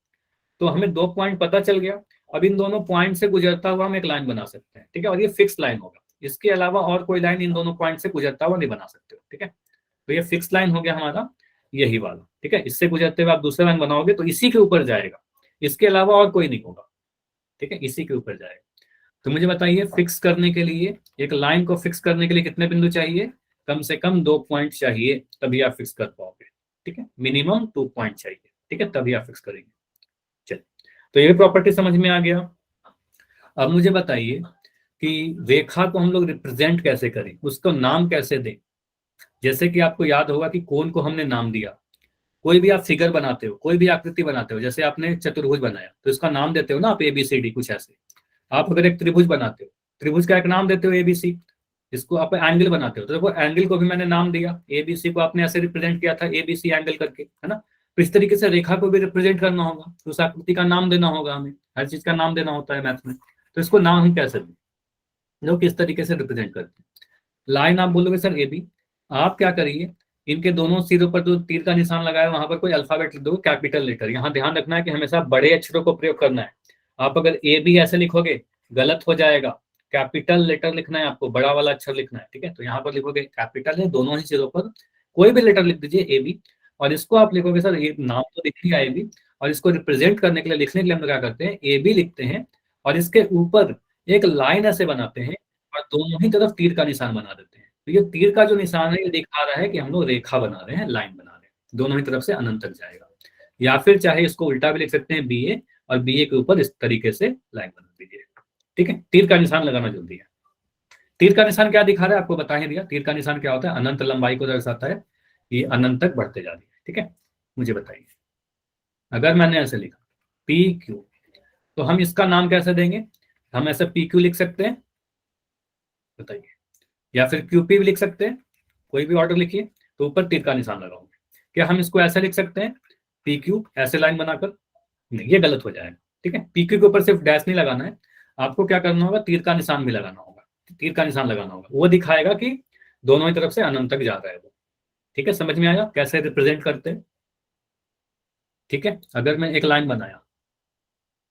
Speaker 1: तो हमें दो पॉइंट पता चल गया। अब इन दोनों पॉइंट से गुजरता हुआ हम एक लाइन बना सकते हैं, ठीक है, और ये फिक्स लाइन होगा, इसके अलावा और कोई लाइन इन दोनों पॉइंट से गुजरता हुआ नहीं बना सकते हो, ठीक है। तो ये फिक्स लाइन हो गया हमारा, यही वाला, ठीक है। इससे गुजरते हुए आप दूसरा लाइन बनाओगे तो इसी के ऊपर जाएगा, इसके अलावा और कोई नहीं होगा, ठीक है, इसी के ऊपर जाएगा। तो मुझे बताइए फिक्स करने के लिए, एक लाइन को फिक्स करने के लिए कितने बिंदु चाहिए? कम से कम दो पॉइंट चाहिए, तभी आप फिक्स कर पाओगे, ठीक है। मिनिमम 2 पॉइंट चाहिए, ठीक है, तभी आप फिक्स करेंगे। चलिए, तो ये प्रॉपर्टी समझ में आ गया। अब मुझे बताइए कि रेखा को हम लोग रिप्रेजेंट कैसे करें, उसको नाम कैसे दें। जैसे कि आपको याद होगा कि कोन को हमने नाम दिया, कोई भी आप फिगर बनाते हो, कोई भी आकृति बनाते हो, जैसे आपने चतुर्भुज बनाया तो इसका नाम देते हो ना आप ABCD, कुछ ऐसे। आप अगर एक त्रिभुज बनाते हो, त्रिभुज का एक नाम देते हो ABC। इसको आप एंगल बनाते हो तो देखो एंगल को भी मैंने नाम दिया, ABC को आपने ऐसे रिप्रेजेंट किया था ABC एंगल करके, है ना। तो इस तरीके से रेखा को भी रिप्रेजेंट करना होगा, तो उस आकृति का नाम देना होगा, हमें हर चीज का नाम देना होता है मैथ में। तो इसको नाम हम कैसे दें, लोग किस तरीके से रिप्रेजेंट करते हैं। लाइन आप बोलोगे सर AB, आप क्या करिए, इनके दोनों सिरों पर जो तीर का निशान लगाया वहां पर कोई अल्फाबेट लिख दो, कैपिटल लेटर। यहाँ ध्यान रखना है कि हमेशा बड़े अक्षरों को प्रयोग करना है। आप अगर AB ऐसे लिखोगे गलत हो जाएगा, कैपिटल लेटर लिखना है आपको, बड़ा वाला अक्षर लिखना है, ठीक है। तो यहाँ पर लिखोगे कैपिटल है, दोनों ही सिरों पर कोई भी लेटर लिख दीजिए AB, और इसको आप लिखोगे सर, ये नाम तो लिख लिया AB, और इसको रिप्रेजेंट करने के लिए, लिखने के लिए हम क्या करते हैं, AB लिखते हैं और इसके ऊपर एक लाइन ऐसे बनाते हैं और दोनों ही तरफ तीर का निशान बना देते हैं। तो ये तीर का जो निशान है ये दिखा रहा है कि हम लोग रेखा बना रहे हैं, लाइन बना रहे हैं, दोनों ही तरफ से अनंत तक जाएगा। या फिर चाहे इसको उल्टा भी लिख सकते हैं, BA, और BA के ऊपर इस तरीके से लाइन बना दीजिए, ठीक है। तीर का निशान लगाना जल्दी है। तीर का निशान क्या दिखा रहा है आपको बता ही दिया, तीर का निशान क्या होता है, अनंत लंबाई को दर्शाता है, ये अनंत तक बढ़ते जा रही है, ठीक है। मुझे बताइए अगर मैंने ऐसे लिखा PQ, तो हम इसका नाम कैसे देंगे? हम ऐसे PQ लिख सकते हैं, बताइए, या फिर QP भी लिख सकते हैं, कोई भी ऑर्डर लिखिए, तो ऊपर तीर का निशान लगाओगे। क्या हम इसको ऐसे लिख सकते हैं PQ, ऐसे लाइन बनाकर? नहीं, ये गलत हो जाएगा, ठीक है। PQ के ऊपर सिर्फ डैश नहीं लगाना है, आपको क्या करना होगा, तीर का निशान भी लगाना होगा, तीर का निशान लगाना होगा, वो दिखाएगा कि दोनों ही तरफ से अनंत तक जा रहा है वो, ठीक है, समझ में आया कैसे रिप्रेजेंट करते हैं? ठीक है, अगर मैं एक लाइन बनाया,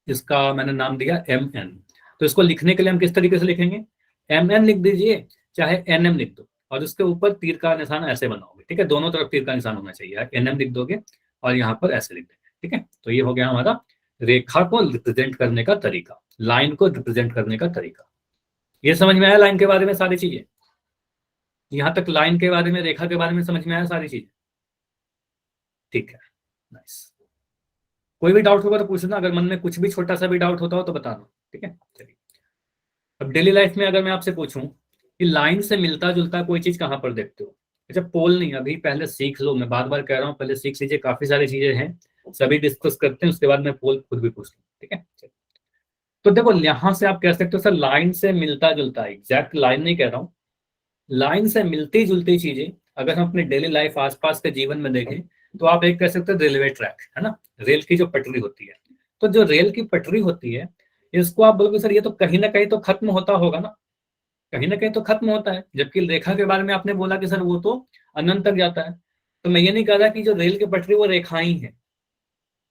Speaker 1: इसका मैंने नाम दिया एम एन, तो इसको लिखने के लिए हम किस तरीके से लिखेंगे? एम एन लिख दीजिए, चाहे एन एम लिख दो, और उसके ऊपर तीर का निशान ऐसे बनाओगे। ठीक है, दोनों तरफ तीर का निशान होना चाहिए, एन एम लिख दोगे और यहाँ पर ऐसे लिख देंगे। ठीक है, तो ये हो गया हमारा रेखा को रिप्रेजेंट करने का तरीका, लाइन को रिप्रेजेंट करने का तरीका। ये समझ में आया लाइन के बारे में सारी चीजें? यहाँ तक लाइन के बारे में, रेखा के बारे में समझ में आया सारी चीजें? ठीक है, नाइस। कोई भी डाउट होगा तो पूछना, अगर मन में कुछ भी छोटा सा भी डाउट होता हो तो बताना। ठीक है, चलिए। अब डेली लाइफ में अगर मैं आपसे पूछूं कि लाइन से मिलता जुलता कोई चीज कहां पर देखते हो? अच्छा, पोल नहीं, अभी पहले सीख लो, मैं बार बार कह रहा हूँ, पहले सीख लीजिए, काफी सारी चीजें हैं, सभी डिस्कस करते हैं, उसके बाद मैं पोल खुद भी पूछ लूँ। ठीक है, चलिए। तो देखो, यहां से आप कह सकते हो सर लाइन से मिलता जुलता, एग्जैक्ट लाइन नहीं कह रहा हूँ, लाइन से मिलती जुलती चीजें अगर हम अपने डेली लाइफ आसपास के जीवन में देखें, तो आप एक कह सकते हो रेलवे ट्रैक, है ना, रेल की जो पटरी होती है। तो जो रेल की पटरी होती है, इसको आप बोलोगे सर ये तो कहीं ना कहीं तो खत्म होता होगा ना, कहीं ना कहीं तो खत्म होता है, जबकि रेखा के बारे में आपने बोला कि सर वो तो अनंत तक जाता है। तो मैं ये नहीं कह रहा कि जो रेल की पटरी वो रेखाएं हैं,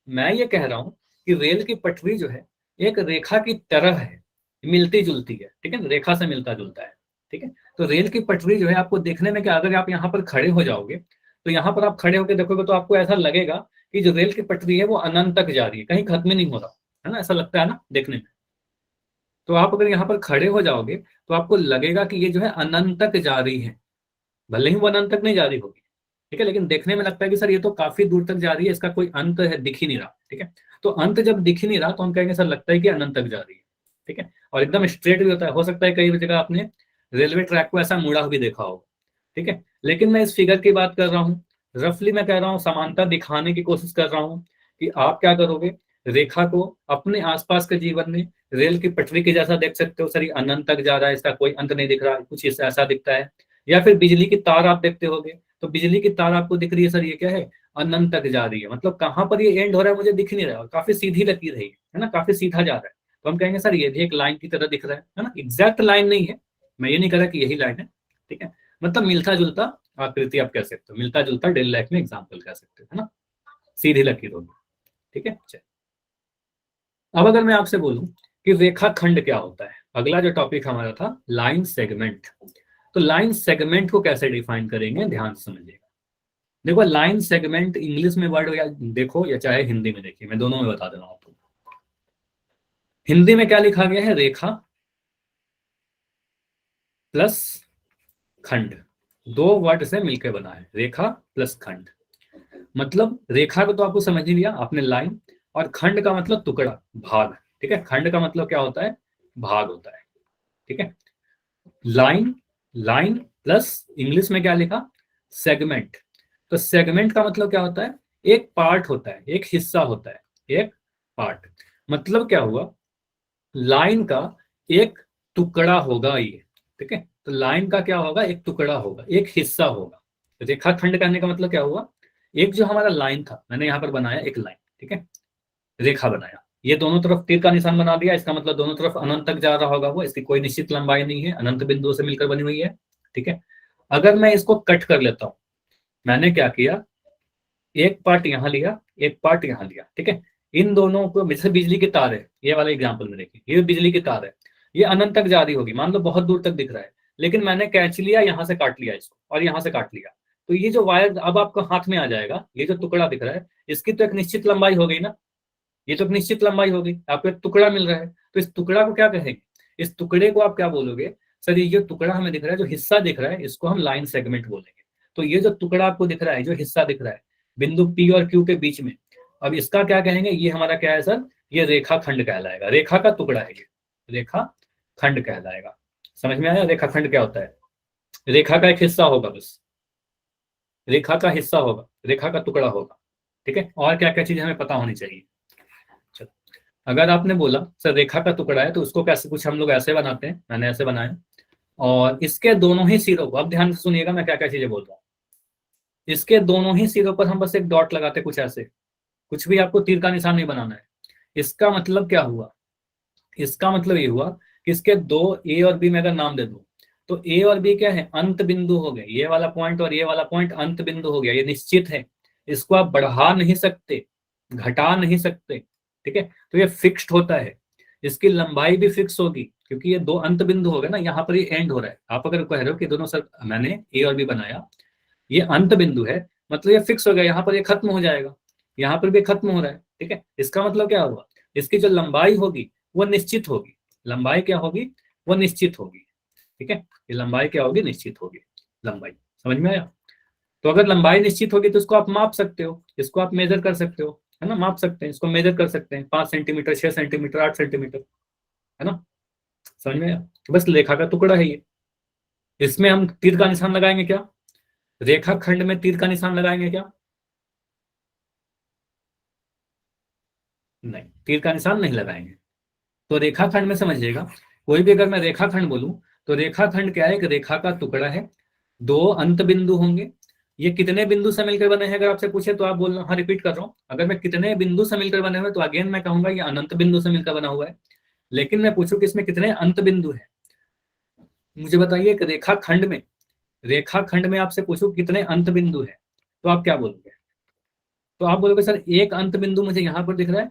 Speaker 1: मैं ये कह रहा हूं कि रेल की पटरी जो है एक रेखा की तरह है, मिलती जुलती है। ठीक है, रेखा से मिलता जुलता है। ठीक है, तो रेल की पटरी जो है आपको देखने में, क्या अगर आप यहाँ पर खड़े हो जाओगे, तो यहाँ पर आप खड़े होकर देखोगे तो आपको ऐसा लगेगा कि जो रेल की पटरी है वो अनंत तक जा रही है, कहीं खत्म ही नहीं हो रहा, है ना, ऐसा लगता है ना देखने में। तो आप अगर यहाँ पर खड़े हो जाओगे तो आपको लगेगा कि ये जो है अनंत तक जा रही है, भले ही वो अनंत तक नहीं जा रही होगी। ठीक है, लेकिन देखने में लगता है कि सर ये तो काफी दूर तक जा रही है, इसका कोई अंत है दिख ही नहीं रहा। ठीक है, तो अंत जब दिख ही नहीं रहा तो हम कहेंगे सर लगता है कि अनंत तक जा रही है। ठीक है, और एकदम स्ट्रेट भी होता है, हो सकता है कई जगह आपने रेलवे ट्रैक को ऐसा मुड़ा भी देखा हो। ठीक है, लेकिन मैं इस फिगर की बात कर रहा हूँ, रफली मैं कह रहा हूँ, समानता दिखाने की कोशिश कर रहा हूँ कि आप क्या करोगे, रेखा को अपने आसपास के जीवन में रेल की पटरी के जैसा देख सकते हो, सर ये अनंत तक जा रहा है, इसका कोई अंत नहीं दिख रहा, कुछ ऐसा दिखता है। या फिर बिजली की तार आप देखते होगे, तो बिजली की तार आपको दिख रही है, सर ये क्या है, अनंत तक जा रही है, मतलब कहां पर ये एंड हो रहा है मुझे दिख नहीं रहा है, काफी सीधी लकीर है ना, काफी सीधा जा रहा है। तो हम कहेंगे सर ये भी एक लाइन की तरह दिख रहा है ना, एग्जैक्ट लाइन नहीं है, मैं ये नहीं कह रहा कि यही लाइन है। ठीक है, मतलब मिलता जुलता आकृति आप कह सकते हो, मिलता जुलता डेली लाइफ में एग्जाम्पल कह सकते हो, है ना, सीधी लकीर होगी। ठीक है, चलिए। अब अगर मैं आपसे बोलूं कि रेखा खंड क्या होता है, अगला जो टॉपिक हमारा था लाइन सेगमेंट, तो लाइन सेगमेंट को कैसे डिफाइन करेंगे, ध्यान से समझिएगा। देखो, लाइन सेगमेंट इंग्लिश में वर्ड या देखो या चाहे हिंदी में देखिए, मैं दोनों में बता दे रहा हूं आपको। हिंदी में क्या लिखा गया है, रेखा प्लस खंड, दो वर्ड से मिलकर बना है, रेखा प्लस खंड। मतलब रेखा को तो आपको समझ ही लिया आपने, लाइन, और खंड का मतलब टुकड़ा, भाग। ठीक है, खंड का मतलब क्या होता है, भाग होता है। ठीक है, लाइन, लाइन प्लस इंग्लिश में क्या लिखा, सेगमेंट। तो सेगमेंट का मतलब क्या होता है, एक पार्ट होता है, एक हिस्सा होता है, एक पार्ट। मतलब क्या हुआ, लाइन का एक टुकड़ा होगा ये। ठीक है, तो लाइन का क्या होगा, एक टुकड़ा होगा, एक हिस्सा होगा। रेखाखंड कहने का मतलब क्या हुआ, एक जो हमारा लाइन था, मैंने यहां पर बनाया एक लाइन, ठीक है, रेखा बनाया, ये दोनों तरफ तीर का निशान बना दिया, इसका मतलब दोनों तरफ अनंत तक जा रहा होगा वो, इसकी कोई निश्चित लंबाई नहीं है, अनंत बिंदुओं से मिलकर बनी हुई है। ठीक है, अगर मैं इसको कट कर लेता हूं, मैंने क्या किया, एक पार्ट यहां लिया, एक पार्ट यहां लिया। ठीक है, इन दोनों को, जैसे बिजली की तार है, ये वाले एग्जाम्पल में देखिए, ये बिजली की तार है, ये अनंत तक जा रही होगी, मान लो बहुत दूर तक दिख रहा है, लेकिन मैंने कैच लिया, यहां से काट लिया इसको और यहां से काट लिया, तो ये जो वायर अब आपको हाथ में आ जाएगा, ये जो टुकड़ा दिख रहा है, इसकी तो एक निश्चित लंबाई हो गई ना, ये तो एक निश्चित लंबाई हो गई, आपको एक टुकड़ा मिल रहा है, तो इस टुकड़ा को क्या कहेंगे, इस टुकड़े को आप क्या बोलोगे, सर ये जो टुकड़ा हमें दिख रहा है, जो हिस्सा दिख रहा है, इसको हम लाइन सेगमेंट बोलेंगे। तो ये जो टुकड़ा आपको दिख रहा है, जो हिस्सा दिख रहा है बिंदु पी और क्यू के बीच में, अब इसका क्या कहेंगे, ये हमारा क्या है सर, ये रेखा खंड कहलाएगा, रेखा का टुकड़ा है ये, रेखा खंड कहलाएगा। समझ में आया, रेखा खंड क्या होता है, रेखा का एक हिस्सा होगा बस, रेखा का हिस्सा होगा, रेखा का टुकड़ा होगा। ठीक है, और क्या क्या चीज हमें पता होनी चाहिए। चलो, अगर आपने बोला सर रेखा का टुकड़ा है, तो उसको कैसे, कुछ हम लोग ऐसे बनाते हैं, मैंने ऐसे बनाया, और इसके दोनों ही सिरों को, अब ध्यान से सुनिएगा मैं क्या क्या चीजें बोल रहा हूँ, इसके दोनों ही सिरों पर हम बस एक डॉट लगाते, कुछ ऐसे, कुछ भी आपको तीर का निशान नहीं बनाना है। इसका मतलब क्या हुआ, इसका मतलब ये हुआ कि इसके दो ए और बी में अगर नाम दे दूं, तो ए और बी क्या है, अंत बिंदु हो गए, ये वाला पॉइंट और ये वाला पॉइंट अंत बिंदु हो गया, ये निश्चित है, इसको आप बढ़ा नहीं सकते, घटा नहीं सकते, ठीक है। तो ये फिक्स्ड होता है, इसकी लंबाई भी फिक्स होगी, क्योंकि ये दो अंत बिंदु हो गए ना, यहाँ पर ये एंड हो रहा है। आप अगर कह रहे हो कि दोनों सर मैंने ए और बी बनाया, ये अंत बिंदु है, मतलब ये फिक्स हो गया, यहाँ पर ये खत्म हो जाएगा, यहाँ पर भी खत्म हो रहा है, ठीक है। इसका मतलब क्या हुआ, इसकी जो लंबाई होगी वो निश्चित होगी, लंबाई क्या होगी, वो निश्चित होगी, ठीक है। ये लंबाई क्या होगी, निश्चित होगी लंबाई, समझ में आया। तो अगर लंबाई निश्चित होगी तो इसको आप माप सकते हो, इसको आप मेजर कर सकते हो, है ना, माप सकते हैं, इसको मेजर कर सकते हैं, 5 सेंटीमीटर, 6 सेंटीमीटर, 8 सेंटीमीटर, है ना, समझ में आया। तो बस रेखा का टुकड़ा है ये, इसमें हम तीर का निशान लगाएंगे क्या, रेखा खंड में तीर का निशान लगाएंगे क्या, नहीं, तीर का निशान नहीं लगाएंगे। तो रेखाखंड में समझिएगा, कोई भी अगर मैं रेखाखंड बोलूं, तो रेखाखंड क्या है, एक रेखा का टुकड़ा है, दो अंत बिंदु होंगे, ये कितने बिंदु से मिलकर बने हैं अगर आपसे पूछे तो आप बोलना, हाँ रिपीट कर रहा हूं, अगर मैं कितने बिंदु से मिलकर बने हुए तो अगेन मैं कहूंगा ये अनंत बिंदु से मिलकर बना हुआ है। लेकिन मैं पूछूं कि इसमें कितने अंत बिंदु है, मुझे बताइए कि रेखाखंड में आपसे पूछूं कितने अंत बिंदु है, तो आप क्या बोलोगे, तो आप बोलोगे सर एक अंत बिंदु मुझे यहाँ पर दिख रहा है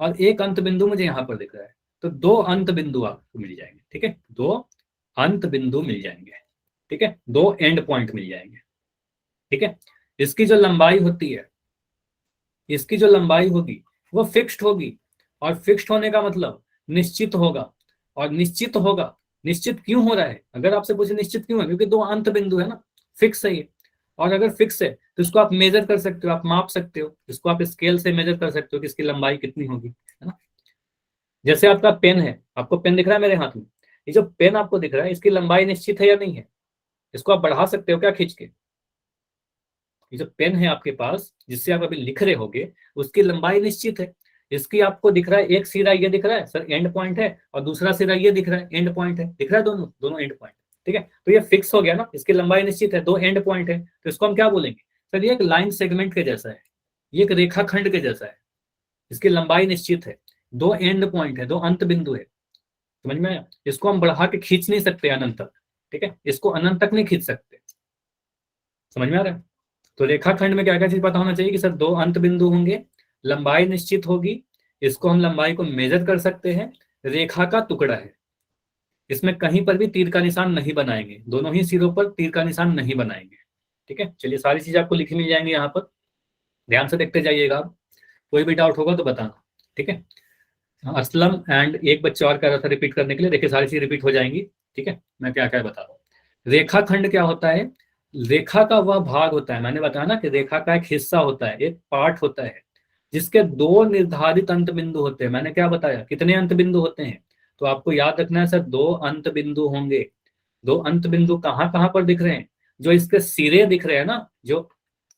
Speaker 1: और एक अंत बिंदु मुझे यहां पर दिख रहा है, तो दो अंत बिंदु आपको मिल जाएंगे, ठीक है, दो अंत बिंदु मिल जाएंगे, ठीक है, दो एंड पॉइंट मिल जाएंगे, ठीक है। इसकी जो लंबाई होती है, इसकी जो लंबाई होगी वो फिक्स्ड होगी, और फिक्स्ड होने का मतलब निश्चित होगा, और निश्चित होगा, निश्चित क्यों हो रहा है, अगर आपसे पूछे निश्चित क्यों है, क्योंकि दो अंत बिंदु है ना, फिक्स है ये, और अगर फिक्स है तो इसको आप मेजर कर सकते हो, आप माप सकते हो, इसको आप स्केल से मेजर कर सकते हो कि इसकी लंबाई कितनी होगी, है ना। जैसे आपका पेन है, आपको पेन दिख रहा है मेरे हाथ में, ये जो पेन आपको दिख रहा है इसकी लंबाई निश्चित है या नहीं है, इसको आप बढ़ा सकते हो क्या खींच के, ये जो पेन है आपके पास जिससे आप अभी लिख रहे होगे, उसकी लंबाई निश्चित है, इसकी आपको दिख रहा है एक सिरा ये दिख रहा है सर एंड पॉइंट है, और दूसरा सिरा ये दिख रहा है एंड पॉइंट है, दिख रहा है दोनों दोनों एंड पॉइंट, ठीक है। तो ये फिक्स हो गया ना, इसकी लंबाई निश्चित है, दो एंड पॉइंट है, तो इसको हम क्या बोलेंगे, सर ये एक लाइन सेगमेंट के जैसा है, ये एक रेखाखंड के जैसा है, इसकी लंबाई निश्चित है, दो एंड पॉइंट है, दो अंत बिंदु है, समझ में आया। इसको हम बढ़ा के खींच नहीं सकते अनंत तक, ठीक है, इसको अनंत तक नहीं खींच सकते, समझ में आ रहा है। तो रेखाखंड में क्या क्या चीज पता होना चाहिए कि सर दो अंत बिंदु होंगे, लंबाई निश्चित होगी, इसको हम लंबाई को मेजर कर सकते हैं, रेखा का टुकड़ा है, इसमें कहीं पर भी तीर का निशान नहीं बनाएंगे, दोनों ही सिरों पर तीर का निशान नहीं बनाएंगे, ठीक है। चलिए सारी चीज आपको लिखी मिल जाएंगी यहाँ पर, ध्यान से देखते जाइएगा आप, कोई भी डाउट होगा तो बताना, ठीक है। असलम एंड एक बच्चा और कह रहा था रिपीट करने के लिए, देखिए सारी चीज रिपीट हो जाएंगी, ठीक है, मैं क्या क्या बता रहा हूँ। रेखाखंड क्या होता है, रेखा का वह भाग होता है, मैंने बताया ना कि रेखा का एक हिस्सा होता है, एक पार्ट होता है, जिसके दो निर्धारित अंत बिंदु होते हैं, मैंने क्या बताया कितने अंत बिंदु होते हैं, तो आपको याद रखना है सर दो अंत बिंदु होंगे, दो अंत बिंदु कहाँ कहाँ पर दिख रहे हैं, जो इसके सिरे दिख रहे हैं ना, जो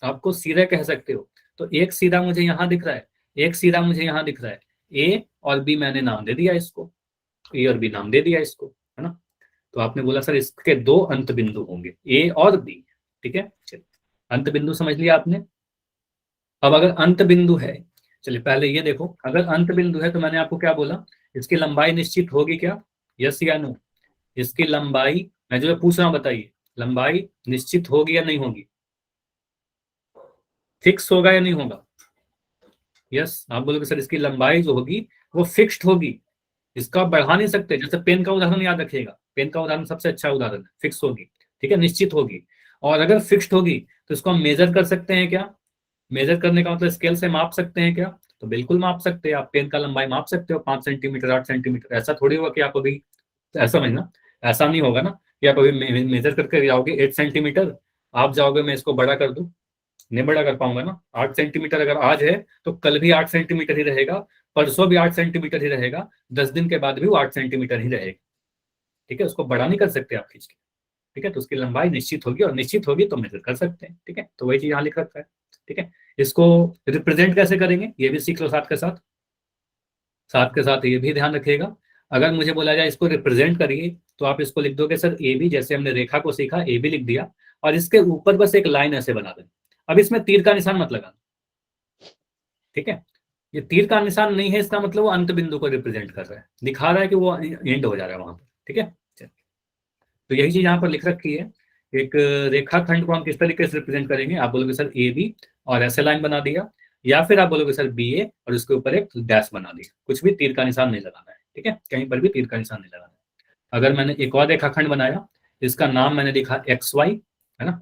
Speaker 1: आपको सिरे कह सकते हो, तो एक सिरा मुझे यहाँ दिख रहा है, एक सिरा मुझे यहाँ दिख रहा है, ए और बी मैंने नाम दे दिया इसको, ए और बी नाम दे दिया इसको, है ना। तो आपने बोला सर इसके दो अंत बिंदु होंगे ए और बी, ठीक है, चलिए अंत बिंदु समझ लिया आपने। अब अगर अंत बिंदु है, चलिए पहले ये देखो, अगर अंत बिंदु है तो मैंने आपको क्या बोला, इसकी लंबाई निश्चित होगी क्या, यस या नो, इसकी लंबाई मैं जो पूछ रहा हूं बताइए, लंबाई निश्चित होगी या नहीं होगी, फिक्स होगा या नहीं होगा, यस आप बोलोगे सर इसकी लंबाई जो होगी वो फिक्स्ड होगी, इसका आप बढ़ा नहीं सकते, जैसे पेन का उदाहरण याद रखिएगा, पेन का उदाहरण सबसे अच्छा उदाहरण है, फिक्स होगी, ठीक है, निश्चित होगी। और अगर फिक्स्ड होगी तो इसको हम मेजर कर सकते हैं क्या, मेजर करने का मतलब स्केल से माप सकते हैं क्या, तो बिल्कुल माप सकते हैं, आप पेन का लंबाई माप सकते हो 5 सेंटीमीटर, 8 सेंटीमीटर, ऐसा थोड़ी होगा कि आप अभी, ऐसा समझना, ऐसा नहीं होगा ना कि आप अभी मेजर करके जाओगे 8 सेंटीमीटर, आप जाओगे मैं इसको बड़ा कर दूं, नहीं बड़ा कर पाऊंगा ना, 8 सेंटीमीटर अगर आज है तो कल भी 8 सेंटीमीटर ही रहेगा, परसों भी 8 सेंटीमीटर ही रहेगा, 10 दिन के बाद भी वो 8 सेंटीमीटर ही रहेगा, ठीक है, उसको बड़ा नहीं कर सकते आप खींच के, ठीक है। तो उसकी लंबाई निश्चित होगी, और निश्चित होगी तो मेजर कर सकते हैं, ठीक है, तो वही चीज यहाँ लिख रखा है, ठीक है। इसको रिप्रेजेंट कैसे करेंगे ये भी सीख लो साथ के साथ, साथ के साथ ये भी ध्यान रखिएगा, अगर मुझे बोला जाए इसको रिप्रेजेंट करिए तो आप इसको लिख दोगे सर ए बी, जैसे हमने रेखा को सीखा ए बी लिख दिया, और इसके ऊपर बस एक लाइन ऐसे बना दें, अब इसमें तीर का निशान मत लगाना, ठीक है, ये तीर का निशान नहीं है, इसका मतलब वो अंत बिंदु को रिप्रेजेंट कर रहा है, दिखा रहा है कि वो एंड हो जा रहा है वहां पर, ठीक है। तो यही चीज यहाँ पर लिख रखी है। एक रेखाखंड को हम किस तरीके से रिप्रेजेंट करेंगे, आप बोलोगे सर ए बी और ऐसे लाइन बना दिया, या फिर आप बोलोगे सर बी ए और उसके ऊपर एक डैश बना दिया, कुछ भी तीर का निशान नहीं लगाना है, ठीक है, कहीं पर भी तीर का निशान नहीं लगाना है। अगर मैंने एक और रेखाखंड बनाया, इसका नाम मैंने लिखा एक्स वाई, है ना,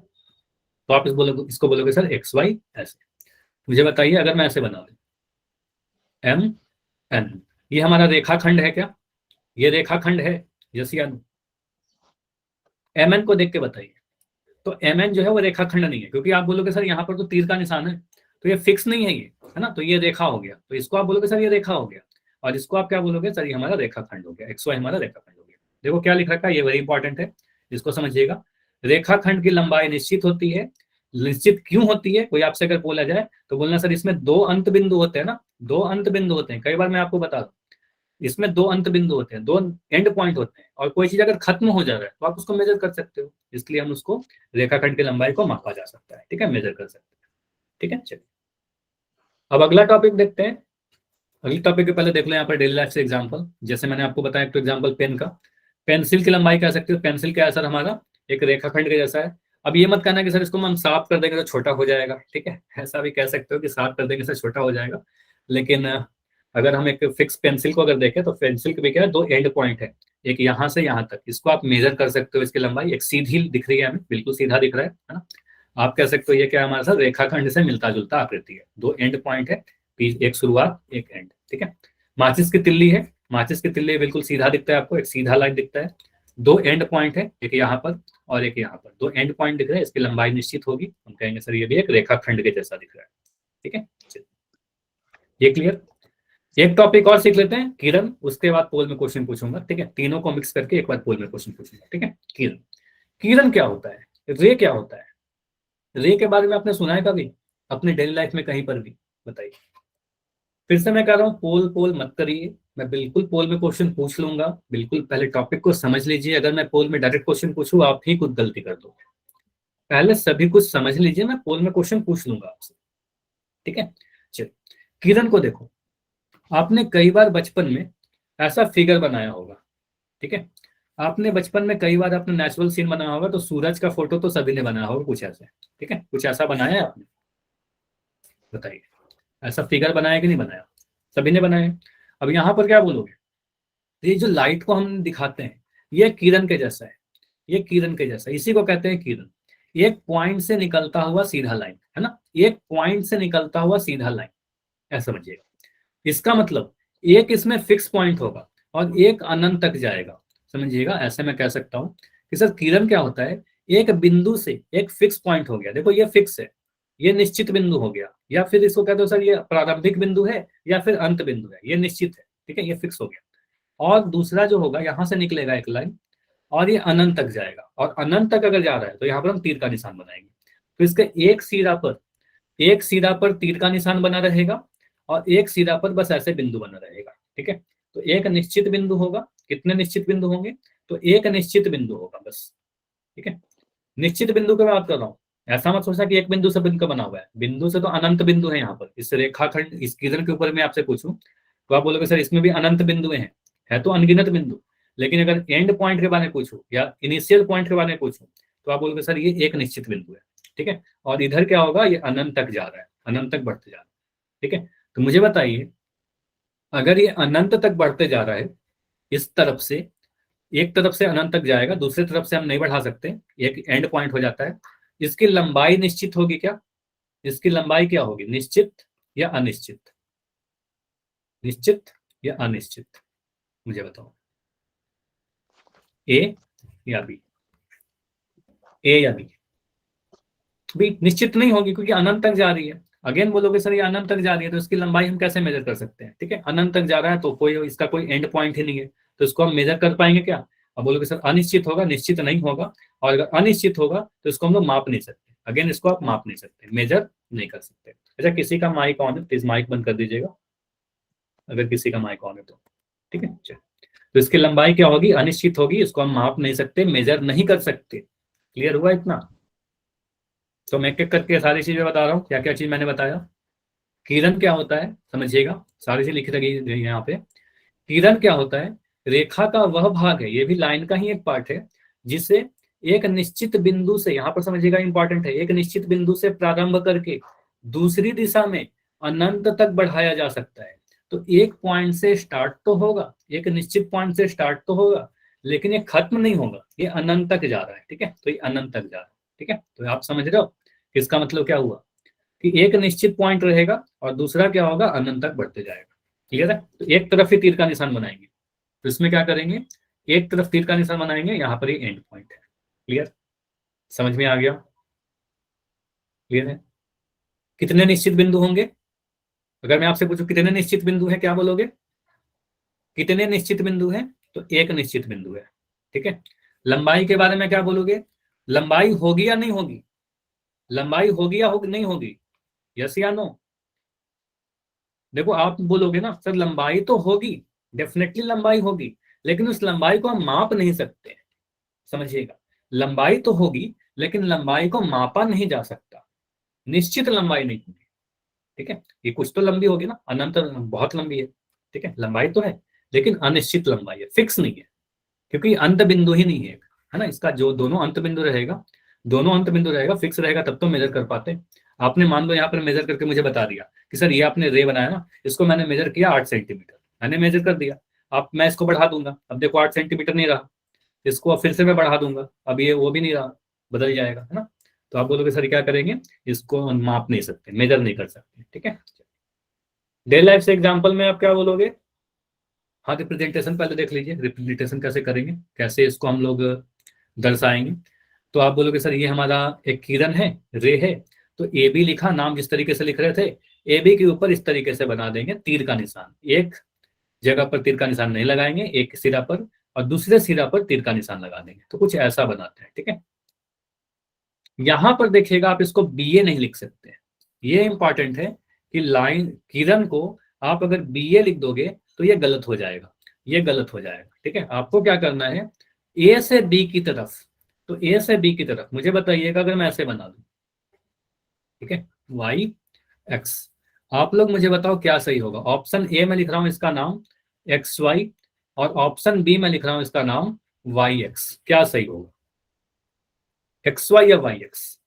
Speaker 1: तो आप इसको बोलोगे सर एक्स वाई ऐसे। मुझे बताइए अगर मैं ऐसे बना दूं एम एन, ये हमारा रेखाखंड है क्या, ये रेखाखंड है, यस या नो? एम एन को देख के बताइए। तो एम एन जो है वो रेखाखंड नहीं है, क्योंकि आप बोलोगे सर यहाँ पर तो तीर का निशान है, तो ये फिक्स नहीं है ये, है ना, तो ये रेखा हो गया, तो इसको आप बोलोगे सर ये रेखा हो गया, और इसको आप क्या बोलोगे सर ये हमारा रेखाखंड हो गया, एक्स वाई हमारा रेखाखंड हो गया। देखो क्या लिख रखा है, ये वेरी इंपॉर्टेंट है, इसको समझिएगा। रेखाखंड की लंबाई निश्चित होती है, निश्चित क्यों होती है, कोई आपसे अगर बोला जाए तो बोलना सर इसमें दो अंत बिंदु होते हैं ना, दो अंत बिंदु होते हैं, कई बार मैं आपको बता दूं इसमें दो अंत बिंदु होते हैं, दो एंड पॉइंट होते हैं, और कोई चीज अगर खत्म हो जा रहा है तो आप उसको मेजर कर सकते हो, इसलिए हम उसको रेखाखंड की लंबाई को मापा जा सकता है, ठीक है, मेजर कर सकते हैं, ठीक है। चलिए अब अगला टॉपिक देखते हैं। अगले टॉपिक के पहले देख लो यहाँ पर डेली लाइफ से एग्जांपल, जैसे मैंने आपको बताया एक तो एग्जांपल पेन का, पेंसिल की लंबाई कह सकते हो, पेंसिल क्या है सर हमारा एक रेखाखंड के जैसा है। अब ये मत कहना कि सर इसको हम साफ कर देंगे तो छोटा हो जाएगा, ठीक है, ऐसा भी कह सकते हो कि साफ कर देंगे सर छोटा हो जाएगा, लेकिन अगर हम एक फिक्स पेंसिल को अगर देखें तो पेंसिल के भी क्या है, दो एंड पॉइंट है, एक यहाँ से यहाँ तक, इसको आप मेजर कर सकते हो, इसकी लंबाई एक सीधी दिख रही है हमें, बिल्कुल सीधा दिख रहा है ना, आप कह सकते हो ये क्या हमारे साथ रेखाखंड से मिलता जुलता आकृति है, दो एंड पॉइंट है, एक शुरुआत एक एंड, ठीक है। माचिस की तिल्ली है, माचिस की तिल्ली बिल्कुल सीधा दिखता है आपको, एक सीधा लाइन दिखता है, दो एंड पॉइंट है, एक यहाँ पर और एक यहाँ पर, दो एंड पॉइंट दिख रहे हैं, इसकी लंबाई निश्चित होगी, हम कहेंगे सर ये भी एक रेखाखंड के जैसा दिख रहा है, ठीक है। ये क्लियर। एक टॉपिक और सीख लेते हैं किरण, उसके बाद पोल में क्वेश्चन पूछूंगा, ठीक है, तीनों को मिक्स करके एक बार पोल में क्वेश्चन पूछूंगा, ठीक है। किरण, किरण क्या होता है, रे क्या होता है, रे के बारे में आपने सुना है कभी अपने डेली लाइफ में कहीं पर भी, बताइए। फिर से मैं कह रहा हूँ पोल पोल मत करिए, मैं बिल्कुल पोल में क्वेश्चन पूछ लूंगा, बिल्कुल पहले टॉपिक को समझ लीजिए, अगर मैं पोल में डायरेक्ट क्वेश्चन पूछूं आप ही कुछ गलती कर दो, पहले सभी कुछ समझ लीजिए, मैं पोल में क्वेश्चन पूछ लूंगा आपसे, ठीक है। चलिए किरण को देखो, आपने कई बार बचपन में ऐसा फिगर बनाया होगा, ठीक है, आपने बचपन में कई बार अपने नेचुरल सीन बनाया होगा, तो सूरज का फोटो तो सभी ने बनाया होगा कुछ ऐसे, ठीक है, कुछ ऐसा बनाया है आपने, बताइए, ऐसा फिगर बनाया कि नहीं बनाया, सभी ने बनाया। अब यहाँ पर क्या बोलोगे, ये जो लाइट को हम दिखाते हैं ये किरण के जैसा है, ये किरण के जैसा, इसी को कहते हैं किरण, एक पॉइंट से निकलता हुआ सीधा लाइन, है ना, एक पॉइंट से निकलता हुआ सीधा लाइन, ऐसा समझिएगा। इसका मतलब एक इसमें फिक्स पॉइंट होगा और एक अनंत तक जाएगा, समझिएगा, ऐसे मैं कह सकता हूं कि सर किरण क्या होता है, एक बिंदु से एक फिक्स पॉइंट हो गया, देखो ये फिक्स है, ये निश्चित बिंदु हो गया, या फिर इसको कहते हो सर ये प्रारंभिक बिंदु है या फिर अंत बिंदु है, ये निश्चित है, ठीक है, ये फिक्स हो गया, और दूसरा जो होगा यहां से निकलेगा एक लाइन और ये अनंत तक जाएगा, और अनंत तक अगर जा रहा है तो यहाँ पर हम तीर का निशान बनाएंगे, तो इसके एक सिरा पर तीर का निशान बना रहेगा और एक सिरा पर बस ऐसे बिंदु बना रहेगा, ठीक है। तो एक निश्चित बिंदु होगा, कितने निश्चित बिंदु होंगे, तो एक निश्चित बिंदु होगा बस, ठीक है। निश्चित बिंदु की बात कर रहा हूँ, ऐसा मत सोचना कि एक बिंदु से बिंदु बना हुआ है, बिंदु से तो अनंत बिंदु है यहाँ पर, इस रेखाखंड इस किरण के ऊपर मैं आपसे पूछूं तो आप बोलोगे सर इसमें भी अनंत बिंदु है तो अनगिनत बिंदु, लेकिन अगर एंड पॉइंट के बारे में पूछूं या इनिशियल पॉइंट के बारे में पूछूं तो आप बोलोगे सर ये एक निश्चित बिंदु है, ठीक है, और इधर क्या होगा, ये अनंत तक जा रहा है, अनंत तक बढ़ते जा रहा है, ठीक है। तो मुझे बताइए अगर ये अनंत तक बढ़ते जा रहा है, इस तरफ से एक तरफ से अनंत तक जाएगा, दूसरी तरफ से हम नहीं बढ़ा सकते, एक एंड पॉइंट हो जाता है, इसकी लंबाई निश्चित होगी क्या, इसकी लंबाई क्या होगी, निश्चित या अनिश्चित, निश्चित या अनिश्चित, मुझे बताओ, ए या बी, ए या बी, बी निश्चित नहीं होगी क्योंकि अनंत तक जा रही है, अगेन बोलोगे सर ये अनंत तक जा रही है तो इसकी लंबाई हम कैसे मेजर कर सकते हैं, ठीक है, अनंत तक जा रहा है तो कोई इसका कोई एंड पॉइंट ही नहीं है, तो इसको हम मेजर कर पाएंगे क्या, अब बोलोगे सर अनिश्चित होगा, निश्चित नहीं होगा, और अगर अनिश्चित होगा तो इसको हम लोग माप नहीं सकते, अगेन इसको आप माप नहीं सकते, मेजर नहीं कर सकते। अच्छा किसी का माइक ऑन है प्लीज माइक बंद कर दीजिएगा, अगर किसी का माइक ऑन है तो, ठीक है। तो इसकी लंबाई क्या होगी, अनिश्चित होगी, इसको हम माप नहीं सकते, मेजर नहीं कर सकते, क्लियर हुआ इतना। तो मैं एक एक करके सारी चीजें बता रहा हूँ, क्या क्या चीज मैंने बताया। किरण क्या होता है समझिएगा, सारी चीज लिखी रही यहाँ पे। किरण क्या होता है, रेखा का वह भाग है, ये भी लाइन का ही एक पार्ट है जिसे एक निश्चित बिंदु से, यहां पर समझिएगा इंपॉर्टेंट है, एक निश्चित बिंदु से प्रारंभ करके दूसरी दिशा में अनंत तक बढ़ाया जा सकता है। तो एक पॉइंट से स्टार्ट तो होगा, एक निश्चित पॉइंट से स्टार्ट तो होगा, लेकिन ये खत्म नहीं होगा, ये अनंत तक जा रहा है। ठीक है, तो ये अनंत तक जा रहा है। ठीक है, तो आप समझ रहे हो इसका मतलब क्या हुआ कि एक निश्चित पॉइंट रहेगा और दूसरा क्या होगा, अनंत तक बढ़ते जाएगा। क्लियर है? तो एक तरफ ही तीर का निशान बनाएंगे, तो इसमें क्या करेंगे, एक तरफ तीर का निशान बनाएंगे, यहाँ पर ही एंड पॉइंट है। क्लियर? समझ में आ गया? क्लियर है? कितने निश्चित बिंदु होंगे? अगर मैं आपसे पूछूं कितने निश्चित बिंदु है, क्या बोलोगे? कितने निश्चित बिंदु है? तो एक निश्चित बिंदु है। ठीक है, लंबाई के बारे में क्या बोलोगे? लंबाई होगी या नहीं होगी? लंबाई होगी या नहीं होगी? यस या नो? देखो आप बोलोगे ना सर लंबाई तो होगी, डेफिनेटली लंबाई होगी, लेकिन उस लंबाई को हम माप नहीं सकते। समझिएगा, लंबाई तो होगी लेकिन लंबाई को मापा नहीं जा सकता, निश्चित लंबाई नहीं होगी। ठीक है, ये कुछ तो लंबी होगी ना, अनंत बहुत लंबी है। ठीक है, लंबाई तो है लेकिन अनिश्चित लंबाई है, फिक्स नहीं है, क्योंकि अंत बिंदु ही नहीं है ना। इसका जो दोनों अंत बिंदु रहेगा, दोनों अंत बिंदु रहेगा, फिक्स रहेगा तब तो मेजर कर पाते। आपने मान लो यहाँ पर मेजर करके मुझे बता दिया कि सर ये आपने रे बनाया ना, इसको मैंने मेजर किया 8 सेंटीमीटर, मैंने मेजर कर दिया। अब मैं इसको बढ़ा दूंगा, अब देखो 8 सेंटीमीटर नहीं रहा, इसको फिर से मैं बढ़ा दूंगा, अब ये वो भी नहीं रहा, बदल जाएगा, है ना। तो आप बोलोगे सर क्या करेंगे, इसको माप नहीं सकते, मेजर नहीं कर सकते। ठीक है, डेली लाइफ से एग्जाम्पल में आप क्या बोलोगे? हाँ, रिप्रेजेंटेशन पहले देख लीजिए, रिप्रेजेंटेशन कैसे करेंगे, कैसे इसको हम लोग दर्शाएंगे। तो आप बोलोगे सर ये हमारा एक किरण है, रे है, तो ए बी लिखा, नाम जिस तरीके से लिख रहे थे, ए बी के ऊपर इस तरीके से बना देंगे तीर का निशान, एक जगह पर तीर का निशान नहीं लगाएंगे, एक सिरा पर, और दूसरे सिरा पर तीर का निशान लगा देंगे, तो कुछ ऐसा बनाते हैं। ठीक है, यहां पर देखिएगा आप इसको बी ए नहीं लिख सकते, ये इंपॉर्टेंट है कि लाइन किरण को आप अगर बी ए लिख दोगे तो ये गलत हो जाएगा, ये गलत हो जाएगा। ठीक है, आपको क्या करना है, ए से बी की तरफ, तो ए से बी की तरफ मुझे बताइएगा अगर मैं ऐसे बना दूं, ठीक है, वाई एक्स, आप लोग मुझे बताओ क्या सही होगा। ऑप्शन ए में लिख रहा हूं इसका नाम एक्स वाई, और ऑप्शन बी में लिख रहा हूं इसका नाम वाई एक्स, क्या सही होगा, एक्स वाई या वाई एक्स?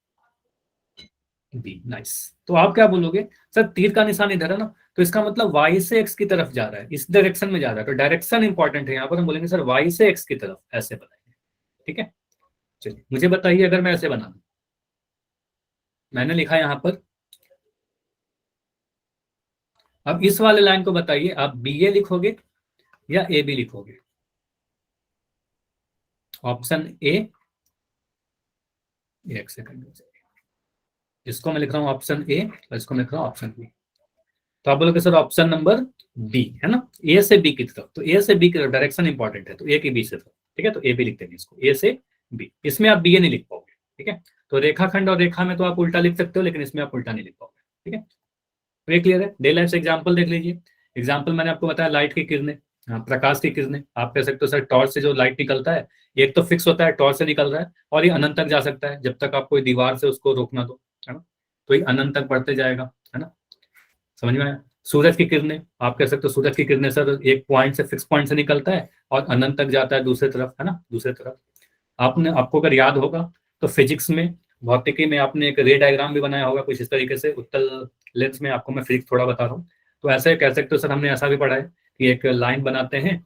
Speaker 1: B, nice. तो आप क्या बोलोगे, सर तीर का निशान इधर है ना, तो इसका मतलब वाई से एक्स की तरफ जा रहा है, इस डायरेक्शन में जा रहा है, तो डायरेक्शन इंपॉर्टेंट है। यहाँ पर हम बोलेंगे सर वाई से एक्स की तरफ, ऐसे बनाएंगे। ठीक है, चलिए मुझे बताइए अगर मैं ऐसे बना दूं, मैंने लिखा यहाँ पर, अब इस वाले लाइन को बताइए आप बी ए लिखोगे या ए बी लिखोगे? ऑप्शन ए, एक सेकंड, इसको मैं लिख रहा हूँ ऑप्शन ए और इसको मैं लिख रहा हूँ ऑप्शन बी। तो आप बोलोगे सर ऑप्शन नंबर बी है ना, ए से बी की तरफ, तो ए से बी की तरफ डायरेक्शन इंपॉर्टेंट है, तो ए की बी से तरफ। ठीक है, तो ए बी लिखते हैं इसको, ए से बी, इसमें आप बी ए नहीं लिख पाओगे। ठीक है, तो रेखाखंड और रेखा में तो आप उल्टा लिख सकते हो, लेकिन इसमें आप उल्टा नहीं लिख पाओगे। ठीक है, तो ये क्लियर है। डे लाइफ से एग्जाम्पल देख लीजिए, एग्जाम्पल मैंने आपको बताया लाइट की किरणें, प्रकाश की किरणें, आप कह सकते हो सर टॉर्च से जो लाइट निकलता है, एक तो फिक्स होता है, टॉर्च से निकल रहा है, और ये अनंत तक जा सकता है जब तक आप कोई दीवार से उसको रोकना दो, है ना, तो ये अनंत तक बढ़ते जाएगा, है ना, समझ में आया। सूरज की किरणें, आप कह सकते हो सूरज की किरणें सर एक पॉइंट से, फिक्स पॉइंट से निकलता है और अनंत तक जाता है दूसरी तरफ, है ना, दूसरी तरफ। आपको अगर याद होगा तो फिजिक्स में, भौतिकी में आपने एक रे डायग्राम भी बनाया होगा कुछ इस तरीके से, उत्तल लेंस में, आपको मैं फिजिक्स थोड़ा बता रहा हूँ। तो ऐसे कह सकते हो सर हमने ऐसा भी पढ़ा है कि एक लाइन बनाते हैं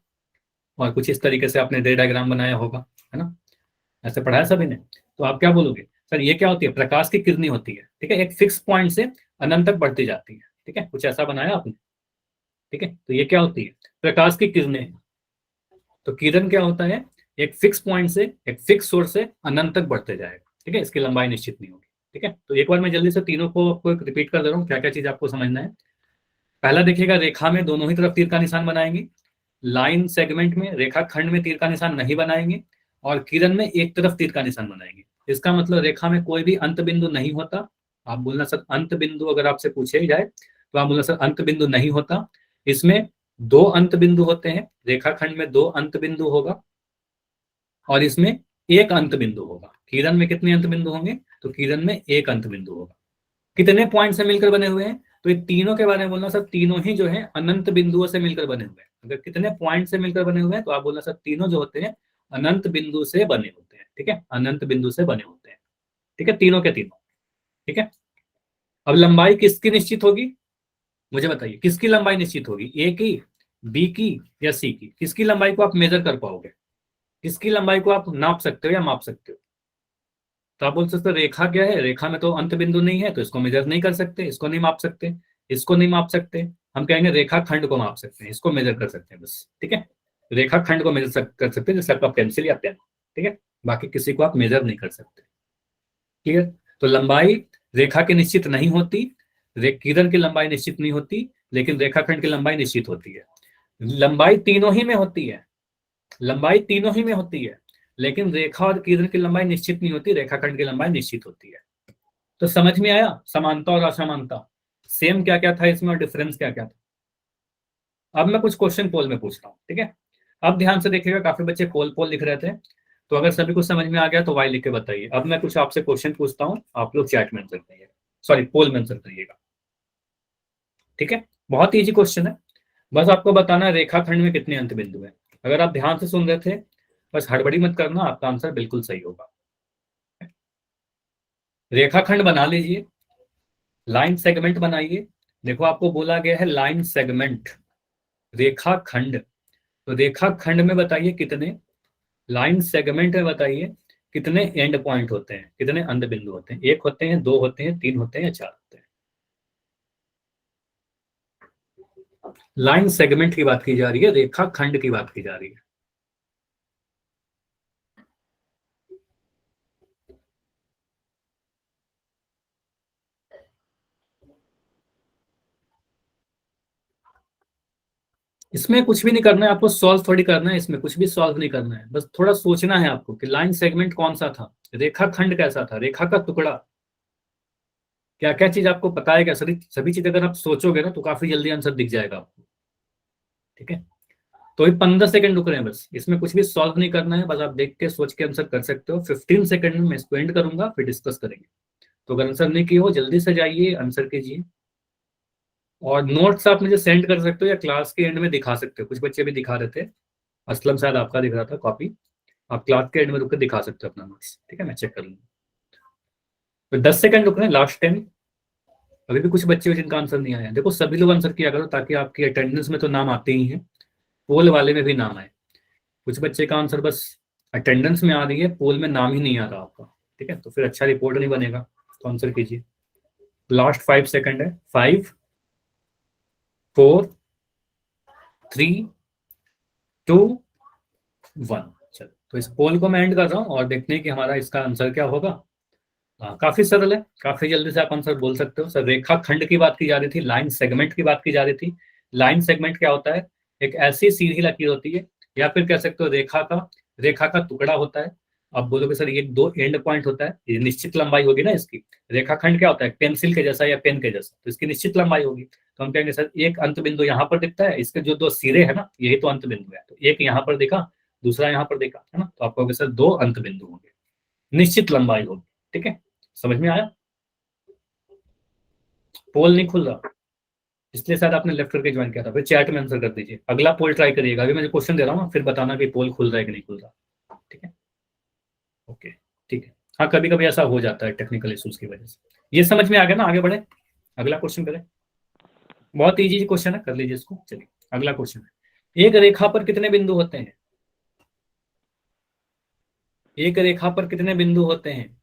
Speaker 1: और कुछ इस तरीके से आपने रे डायग्राम बनाया होगा, है ना, ऐसे पढ़ा है सभी ने। तो आप क्या बोलोगे, सर ये क्या होती है, प्रकाश की किरणें होती है। ठीक है, एक फिक्स पॉइंट से अनंत तक बढ़ती जाती है। ठीक है, कुछ ऐसा बनाया आपने। ठीक है, तो ये क्या होती है, प्रकाश की किरणें। तो किरण क्या होता है, एक फिक्स पॉइंट से, एक फिक्स सोर्स से अनंत तक बढ़ते जाएगा। ठीक है, इसकी लंबाई निश्चित नहीं होगी। ठीक है, तो एक बार मैं जल्दी से तीनों को आपको रिपीट कर दे रहा हूँ, क्या क्या चीज आपको समझना है। पहला देखिएगा, रेखा में दोनों ही तरफ तीर का निशान बनाएंगे, लाइन सेगमेंट में, रेखा खंड में तीर का निशान नहीं बनाएंगे, और किरण में एक तरफ तीर का निशान बनाएंगे। इसका मतलब रेखा में कोई भी अंत बिंदु नहीं होता। आप बोलना सर अंत बिंदु अगर आपसे पूछे जाए तो आप बोलना सर अंत बिंदु नहीं होता। इसमें दो अंत बिंदु होते हैं, रेखा खंड में दो अंत बिंदु होगा और इसमें एक अंत बिंदु होगा। किरण में कितने अंत बिंदु होंगे, तो किरण में एक अंत बिंदु होगा। कितने पॉइंट से मिलकर बने हुए हैं, तो ये तीनों के बारे में बोलना सर तीनों ही जो है अनंत बिंदुओं से मिलकर बने हुए हैं। अगर कितने पॉइंट से मिलकर बने हुए हैं तो आप बोलना सर तीनों जो होते हैं अनंत बिंदु से बने होते हैं। ठीक है, अनंत बिंदु से बने होते हैं, ठीक है, तीनों के तीनों, ठीक है। अब लंबाई किसकी निश्चित होगी, मुझे बताइए, किसकी लंबाई निश्चित होगी, ए की, बी की या सी की? किसकी लंबाई को आप मेजर कर पाओगे, किसकी लंबाई को आप नाप सकते हो या माप सकते हो? तो आप बोल सकते हो रेखा क्या है, रेखा में तो अंत बिंदु नहीं है, तो इसको मेजर नहीं कर सकते, इसको नहीं माप सकते, इसको नहीं माप सकते। हम कहेंगे रेखा खंड को माप सकते हैं, इसको मेजर कर सकते हैं बस, ठीक है। रेखा खंड को मेजर कर सकते हैं, जैसे आपका पेंसिल या पेन, ठीक है। बाकी किसी को आप मेजर नहीं कर सकते, क्लियर। तो लंबाई रेखा की निश्चित नहीं होती, किरण की लंबाई निश्चित नहीं होती, लेकिन रेखाखंड की लंबाई निश्चित होती है। लंबाई तीनों ही में होती है, लंबाई तीनों ही में होती है, लेकिन रेखा और किरण की लंबाई निश्चित नहीं होती, रेखाखंड की लंबाई निश्चित होती है। तो समझ में आया समानता और असमानता, सेम क्या क्या था इसमें और डिफरेंस क्या क्या था। अब मैं कुछ क्वेश्चन पोल में पूछता हूँ, ठीक है। अब ध्यान से देखिएगा, काफी बच्चे पोल पोल लिख रहे थे, तो अगर सभी को समझ में आ गया तो वाई लिख के बताइए। अब मैं कुछ आपसे क्वेश्चन पूछता हूँ, आप लोग चैट में आंसर करिएगा, सॉरी पोल में आंसर करिएगा, ठीक है। बहुत इजी क्वेश्चन है, बस आपको बताना है रेखाखंड में कितने अंत बिंदु है। अगर आप ध्यान से सुन रहे थे, बस हड़बड़ी मत करना, आपका आंसर बिल्कुल सही होगा। रेखाखंड बना लीजिए, लाइन सेगमेंट बनाइए। देखो आपको बोला गया है लाइन सेगमेंट, रेखाखंड, तो रेखाखंड में बताइए कितने, लाइन सेगमेंट में बताइए कितने एंड पॉइंट होते हैं, कितने अंत बिंदु होते हैं, एक होते हैं, दो होते हैं, तीन होते हैं या चार होते हैं। लाइन सेगमेंट की बात की जा रही है, रेखाखंड की बात की जा रही है। इसमें कुछ भी नहीं करना है आपको, सॉल्व थोड़ी करना है, इसमें कुछ भी सॉल्व नहीं करना है, बस थोड़ा सोचना है आपको कि लाइन सेगमेंट कौन सा था, रेखाखंड कैसा था, रेखा का टुकड़ा, क्या क्या चीज आपको पता है क्या, सभी सभी चीज अगर आप सोचोगे ना तो काफी जल्दी आंसर दिख जाएगा आपको, ठीक है। तो ये 15 सेकंड रुक रहे हैं बस, इसमें कुछ भी सॉल्व नहीं करना है, बस आप देख के सोच के आंसर कर सकते हो। 15 सेकंड में मैं इसको एंड करूंगा, फिर डिस्कस करेंगे। तो अगर आंसर नहीं किए हो जल्दी से जाइए आंसर कीजिए, और नोट्स आप मुझे सेंड कर सकते हो या क्लास के एंड में दिखा सकते हो, कुछ बच्चे भी दिखा रहे थे, असलम शायद आपका दिख रहा था कॉपी, आप क्लास के एंड में रुक के दिखा सकते हो अपना नोट्स, ठीक है, मैं चेक कर लूंगा। तो 10 सेकंड रुक रहे हैं, लास्ट 10। अभी भी कुछ बच्चे हो जिनका आंसर नहीं आया, देखो सभी लोग आंसर किया करो ताकि आपकी अटेंडेंस में तो नाम आते ही हैं, पोल वाले में भी नाम आए। कुछ बच्चे का आंसर बस अटेंडेंस में आ रही है, पोल में नाम ही नहीं आ रहा आपका, ठीक है, तो फिर अच्छा रिपोर्ट नहीं बनेगा। तो आंसर कीजिए, लास्ट 5 सेकंड है, 5 4 3 2 1। चलो तो इस पोल को मैं एंड कर रहा हूँ और देखते हैं कि हमारा इसका आंसर क्या होगा। हाँ काफी सरल है, काफी जल्दी से आप आंसर बोल सकते हो। सर रेखा खंड की बात की जा रही थी, लाइन सेगमेंट की बात की जा रही थी। लाइन सेगमेंट क्या होता है, एक ऐसी सीधी लकीर होती है, या फिर कह सकते हो रेखा का टुकड़ा होता है। आप बोलोगे सर ये दो एंड पॉइंट होता है, ये निश्चित लंबाई होगी ना इसकी। रेखाखंड क्या होता है, पेंसिल के जैसा या पेन के जैसा, तो इसकी निश्चित लंबाई होगी। तो हम कहेंगे सर एक अंत बिंदु यहाँ पर दिखता है, इसके जो दो सिरे है ना यही तो अंत बिंदु है, तो एक यहाँ पर दिखा, दूसरा यहाँ पर देखा, है ना, तो आप कहोगे सर दो अंत बिंदु होंगे, निश्चित लंबाई होगी, ठीक है। समझ में आया, पोल नहीं खुल रहा इसलिए शायद आपने लेफ्ट करके ज्वाइन किया था, फिर चैट में आंसर कर दीजिए, अगला पोल ट्राई करिएगा। अभी मैं क्वेश्चन दे रहा हूँ ना, फिर बताना कि पोल खुल रहा है कि नहीं खुल रहा, ठीक है। ओके ठीक है, हाँ कभी कभी ऐसा हो जाता है टेक्निकल इश्यूज की वजह से। ये समझ में आ गया ना, आगे बढ़े, अगला क्वेश्चन करें। बहुत इजी क्वेश्चन है, कर लीजिए इसको। चलिए अगला क्वेश्चन है, एक रेखा पर कितने बिंदु होते हैं, एक रेखा पर कितने बिंदु होते हैं,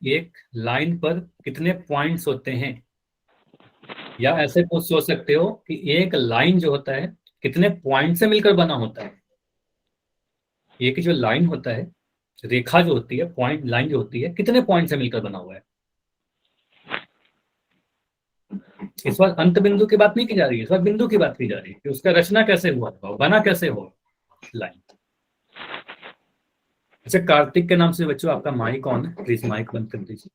Speaker 1: एक लाइन पर कितने पॉइंट्स होते हैं, या ऐसे कुछ सोच सकते हो कि एक लाइन जो होता है कितने पॉइंट से मिलकर बना होता है। एक जो लाइन होता है, रेखा जो होती है, पॉइंट लाइन जो होती है, कितने पॉइंट से मिलकर बना हुआ है। इस बार अंत बिंदु की बात नहीं की जा रही है, इस बार बिंदु की बात की जा रही है कि उसका रचना कैसे हुआ होगा, बना कैसे हो लाइन। अच्छा कार्तिक के नाम से बच्चों आपका माइक ऑन है, प्लीज माइक बंद कर दीजिए।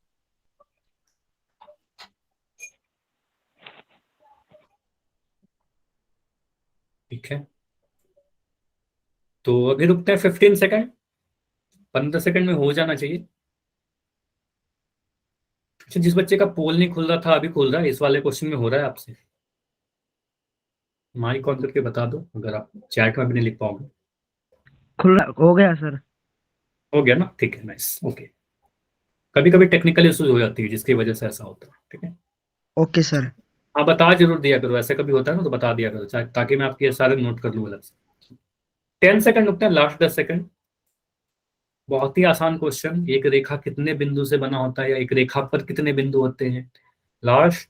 Speaker 1: ठीक है, तो अभी रुकते हैं 15 सेकंड, 15 सेकंड में हो जाना चाहिए। अच्छा जिस बच्चे का पोल नहीं खुल रहा था अभी खुल रहा है, इस वाले क्वेश्चन में हो रहा है आपसे, माइक ऑन करके बता दो, अगर आप चैट में भी नहीं लिख पाओगे।
Speaker 2: खुला हो गया सर।
Speaker 1: हो गया ना, ठीक है, नाइस, ओके। कभी कभी टेक्निकल इश्यूज हो जाती है जिसकी वजह से ऐसा होता है, ठीक है।
Speaker 3: Okay sir.
Speaker 1: हाँ, बता जरूर दिया करो, ऐसे कभी होता है ना तो बता दिया करो, ताकि मैं आपके सारे नोट कर लूँ अलग से। 10 सेकंड रुकते हैं, लास्ट 10 सेकंड। बहुत ही आसान क्वेश्चन, एक रेखा कितने बिंदु से बना होता है, या एक रेखा पर कितने बिंदु होते हैं। लास्ट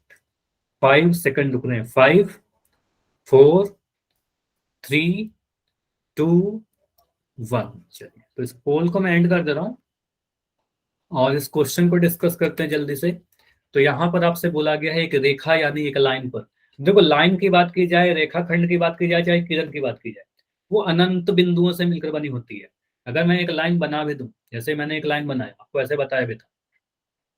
Speaker 1: 5 सेकंड रुक रहे हैं, 5 4 3 2 1। चलिए, तो इस पोल को मैं एंड कर दे रहा हूँ और इस क्वेश्चन को डिस्कस करते हैं जल्दी से। तो यहाँ पर आपसे बोला गया है एक रेखा यानी एक लाइन पर। देखो, लाइन की बात की जाए, रेखाखंड की बात की जाए, चाहे किरण की बात की जाए, वो अनंत बिंदुओं से मिलकर बनी होती है। अगर मैं एक लाइन बना भी दूं, जैसे मैंने एक लाइन बनाया, आपको ऐसे बताया भी था,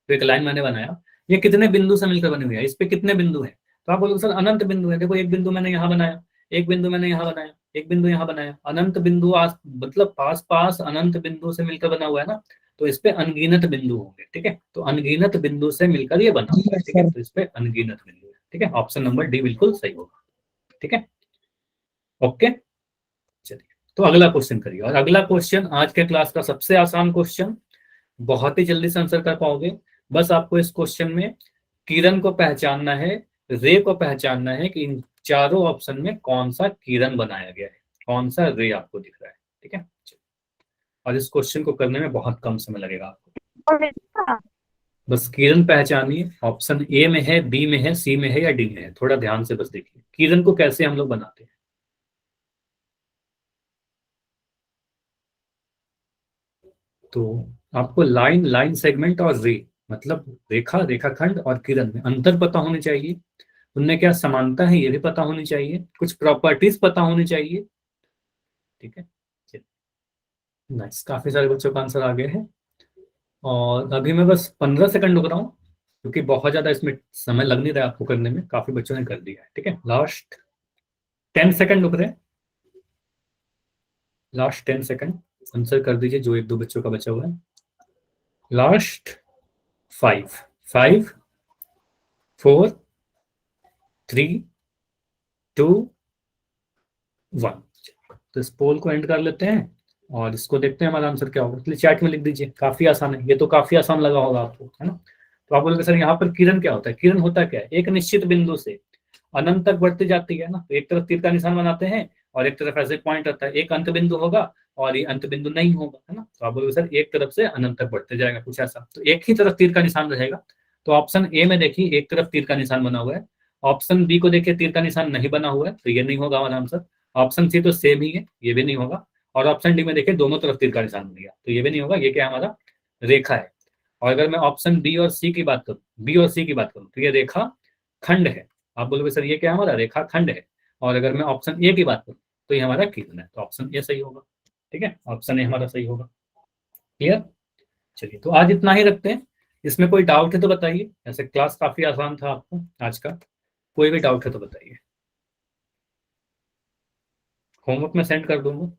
Speaker 1: तो एक लाइन मैंने बनाया, ये कितने बिंदु से मिलकर बनी हुई है, इस पे कितने बिंदु है, तो आप बोलोगे सर अनंत बिंदु है। देखो, एक बिंदु मैंने यहाँ बनाया, एक बिंदु मैंने यहाँ बनाया, एक बिंदु यहाँ बनाया, अनंत बिंदु मतलब पास पास अनंत बिंदु से मिलकर बना हुआ है ना, तो इस पे अनगिनत बिंदु होंगे, ठीक है। तो अनगिनत बिंदु से मिलकर ये बना हुआ है, ठीक है, तो इस पे अनगिनत बिंदु है, ठीक है। ऑप्शन नंबर डी बिल्कुल सही होगा, ठीक है, ओके। चलिए, तो अगला क्वेश्चन करिए, और अगला क्वेश्चन आज के क्लास का सबसे आसान क्वेश्चन, बहुत ही जल्दी से आंसर कर पाओगे। बस आपको इस क्वेश्चन में किरण को पहचानना है, रे को पहचानना है कि इन चारों ऑप्शन में कौन सा किरण बनाया गया है, कौन सा रे आपको दिख रहा है, ठीक है। और इस क्वेश्चन को करने में बहुत कम समय लगेगा आपको। बस किरण पहचानिए, ऑप्शन ए में है, बी में है, सी में है या डी में है, थोड़ा ध्यान से बस देखिए किरण को कैसे हम लोग बनाते हैं। तो आपको लाइन, लाइन सेगमेंट और रे, मतलब रेखा, रेखाखंड और किरण में अंतर पता होने चाहिए, उनमें क्या समानता है ये भी पता होनी चाहिए, कुछ प्रॉपर्टीज पता होनी चाहिए, ठीक है। नाइस, काफी सारे बच्चों का आंसर आ गया है। और अभी मैं बस 15 सेकंड रुक रहा हूँ, क्योंकि बहुत ज्यादा इसमें समय लग नहीं रहा है आपको करने में, काफी बच्चों ने कर दिया है, ठीक है। लास्ट 10 सेकंड रुक रहे हैं, लास्ट 10 सेकंड, आंसर कर दीजिए जो एक दो बच्चों का बचा हुआ है। लास्ट 5 5 4 3 2 1। तो इस पोल को एंड कर लेते हैं और इसको देखते हैं हमारा आंसर क्या होगा, इसलिए चैट में लिख दीजिए। काफी आसान है ये, तो काफी आसान लगा होगा आपको, है ना। तो आप बोलोगे सर यहाँ पर किरण क्या होता है, किरण होता क्या है, एक निश्चित बिंदु से अनंत तक बढ़ती जाती है ना, तो एक तरफ तीर का निशान बनाते हैं और एक तरफ ऐसे पॉइंट रहता है, एक अंत बिंदु होगा और ये अंत बिंदु नहीं होगा, है ना। तो आप बोलोगे सर एक तरफ से अनंत तक बढ़ते जाएगा, कुछ ऐसा, तो एक ही तरफ तीर का निशान रहेगा। तो ऑप्शन ए में देखिए एक तरफ तीर का निशान बना हुआ है, ऑप्शन बी को देखिए तीर का निशान नहीं बना हुआ है, तो ये नहीं होगा हमारा आंसर। ऑप्शन सी तो सेम ही है, ये भी नहीं होगा। और ऑप्शन डी में देखिए दोनों तरफ तीर का निशान बन गया, तो ये भी नहीं होगा, ये क्या है हमारा, रेखा है। और अगर मैं ऑप्शन बी और सी की बात करूं, बी और सी की बात करूं, तो ये रेखा खंड है। आप बोलोगे सर ये क्या है, हमारा रेखा खंड है। और अगर मैं ऑप्शन ए की बात करूं तो ये हमारा किरण है, तो ऑप्शन ए सही होगा, ठीक है, ऑप्शन ए हमारा सही होगा। क्लियर। चलिए, तो आज इतना ही रखते हैं, इसमें कोई डाउट है तो बताइए, ऐसे क्लास काफी आसान था आपको आज का, कोई भी डाउट है तो बताइए, होमवर्क में सेंड कर दूंगा।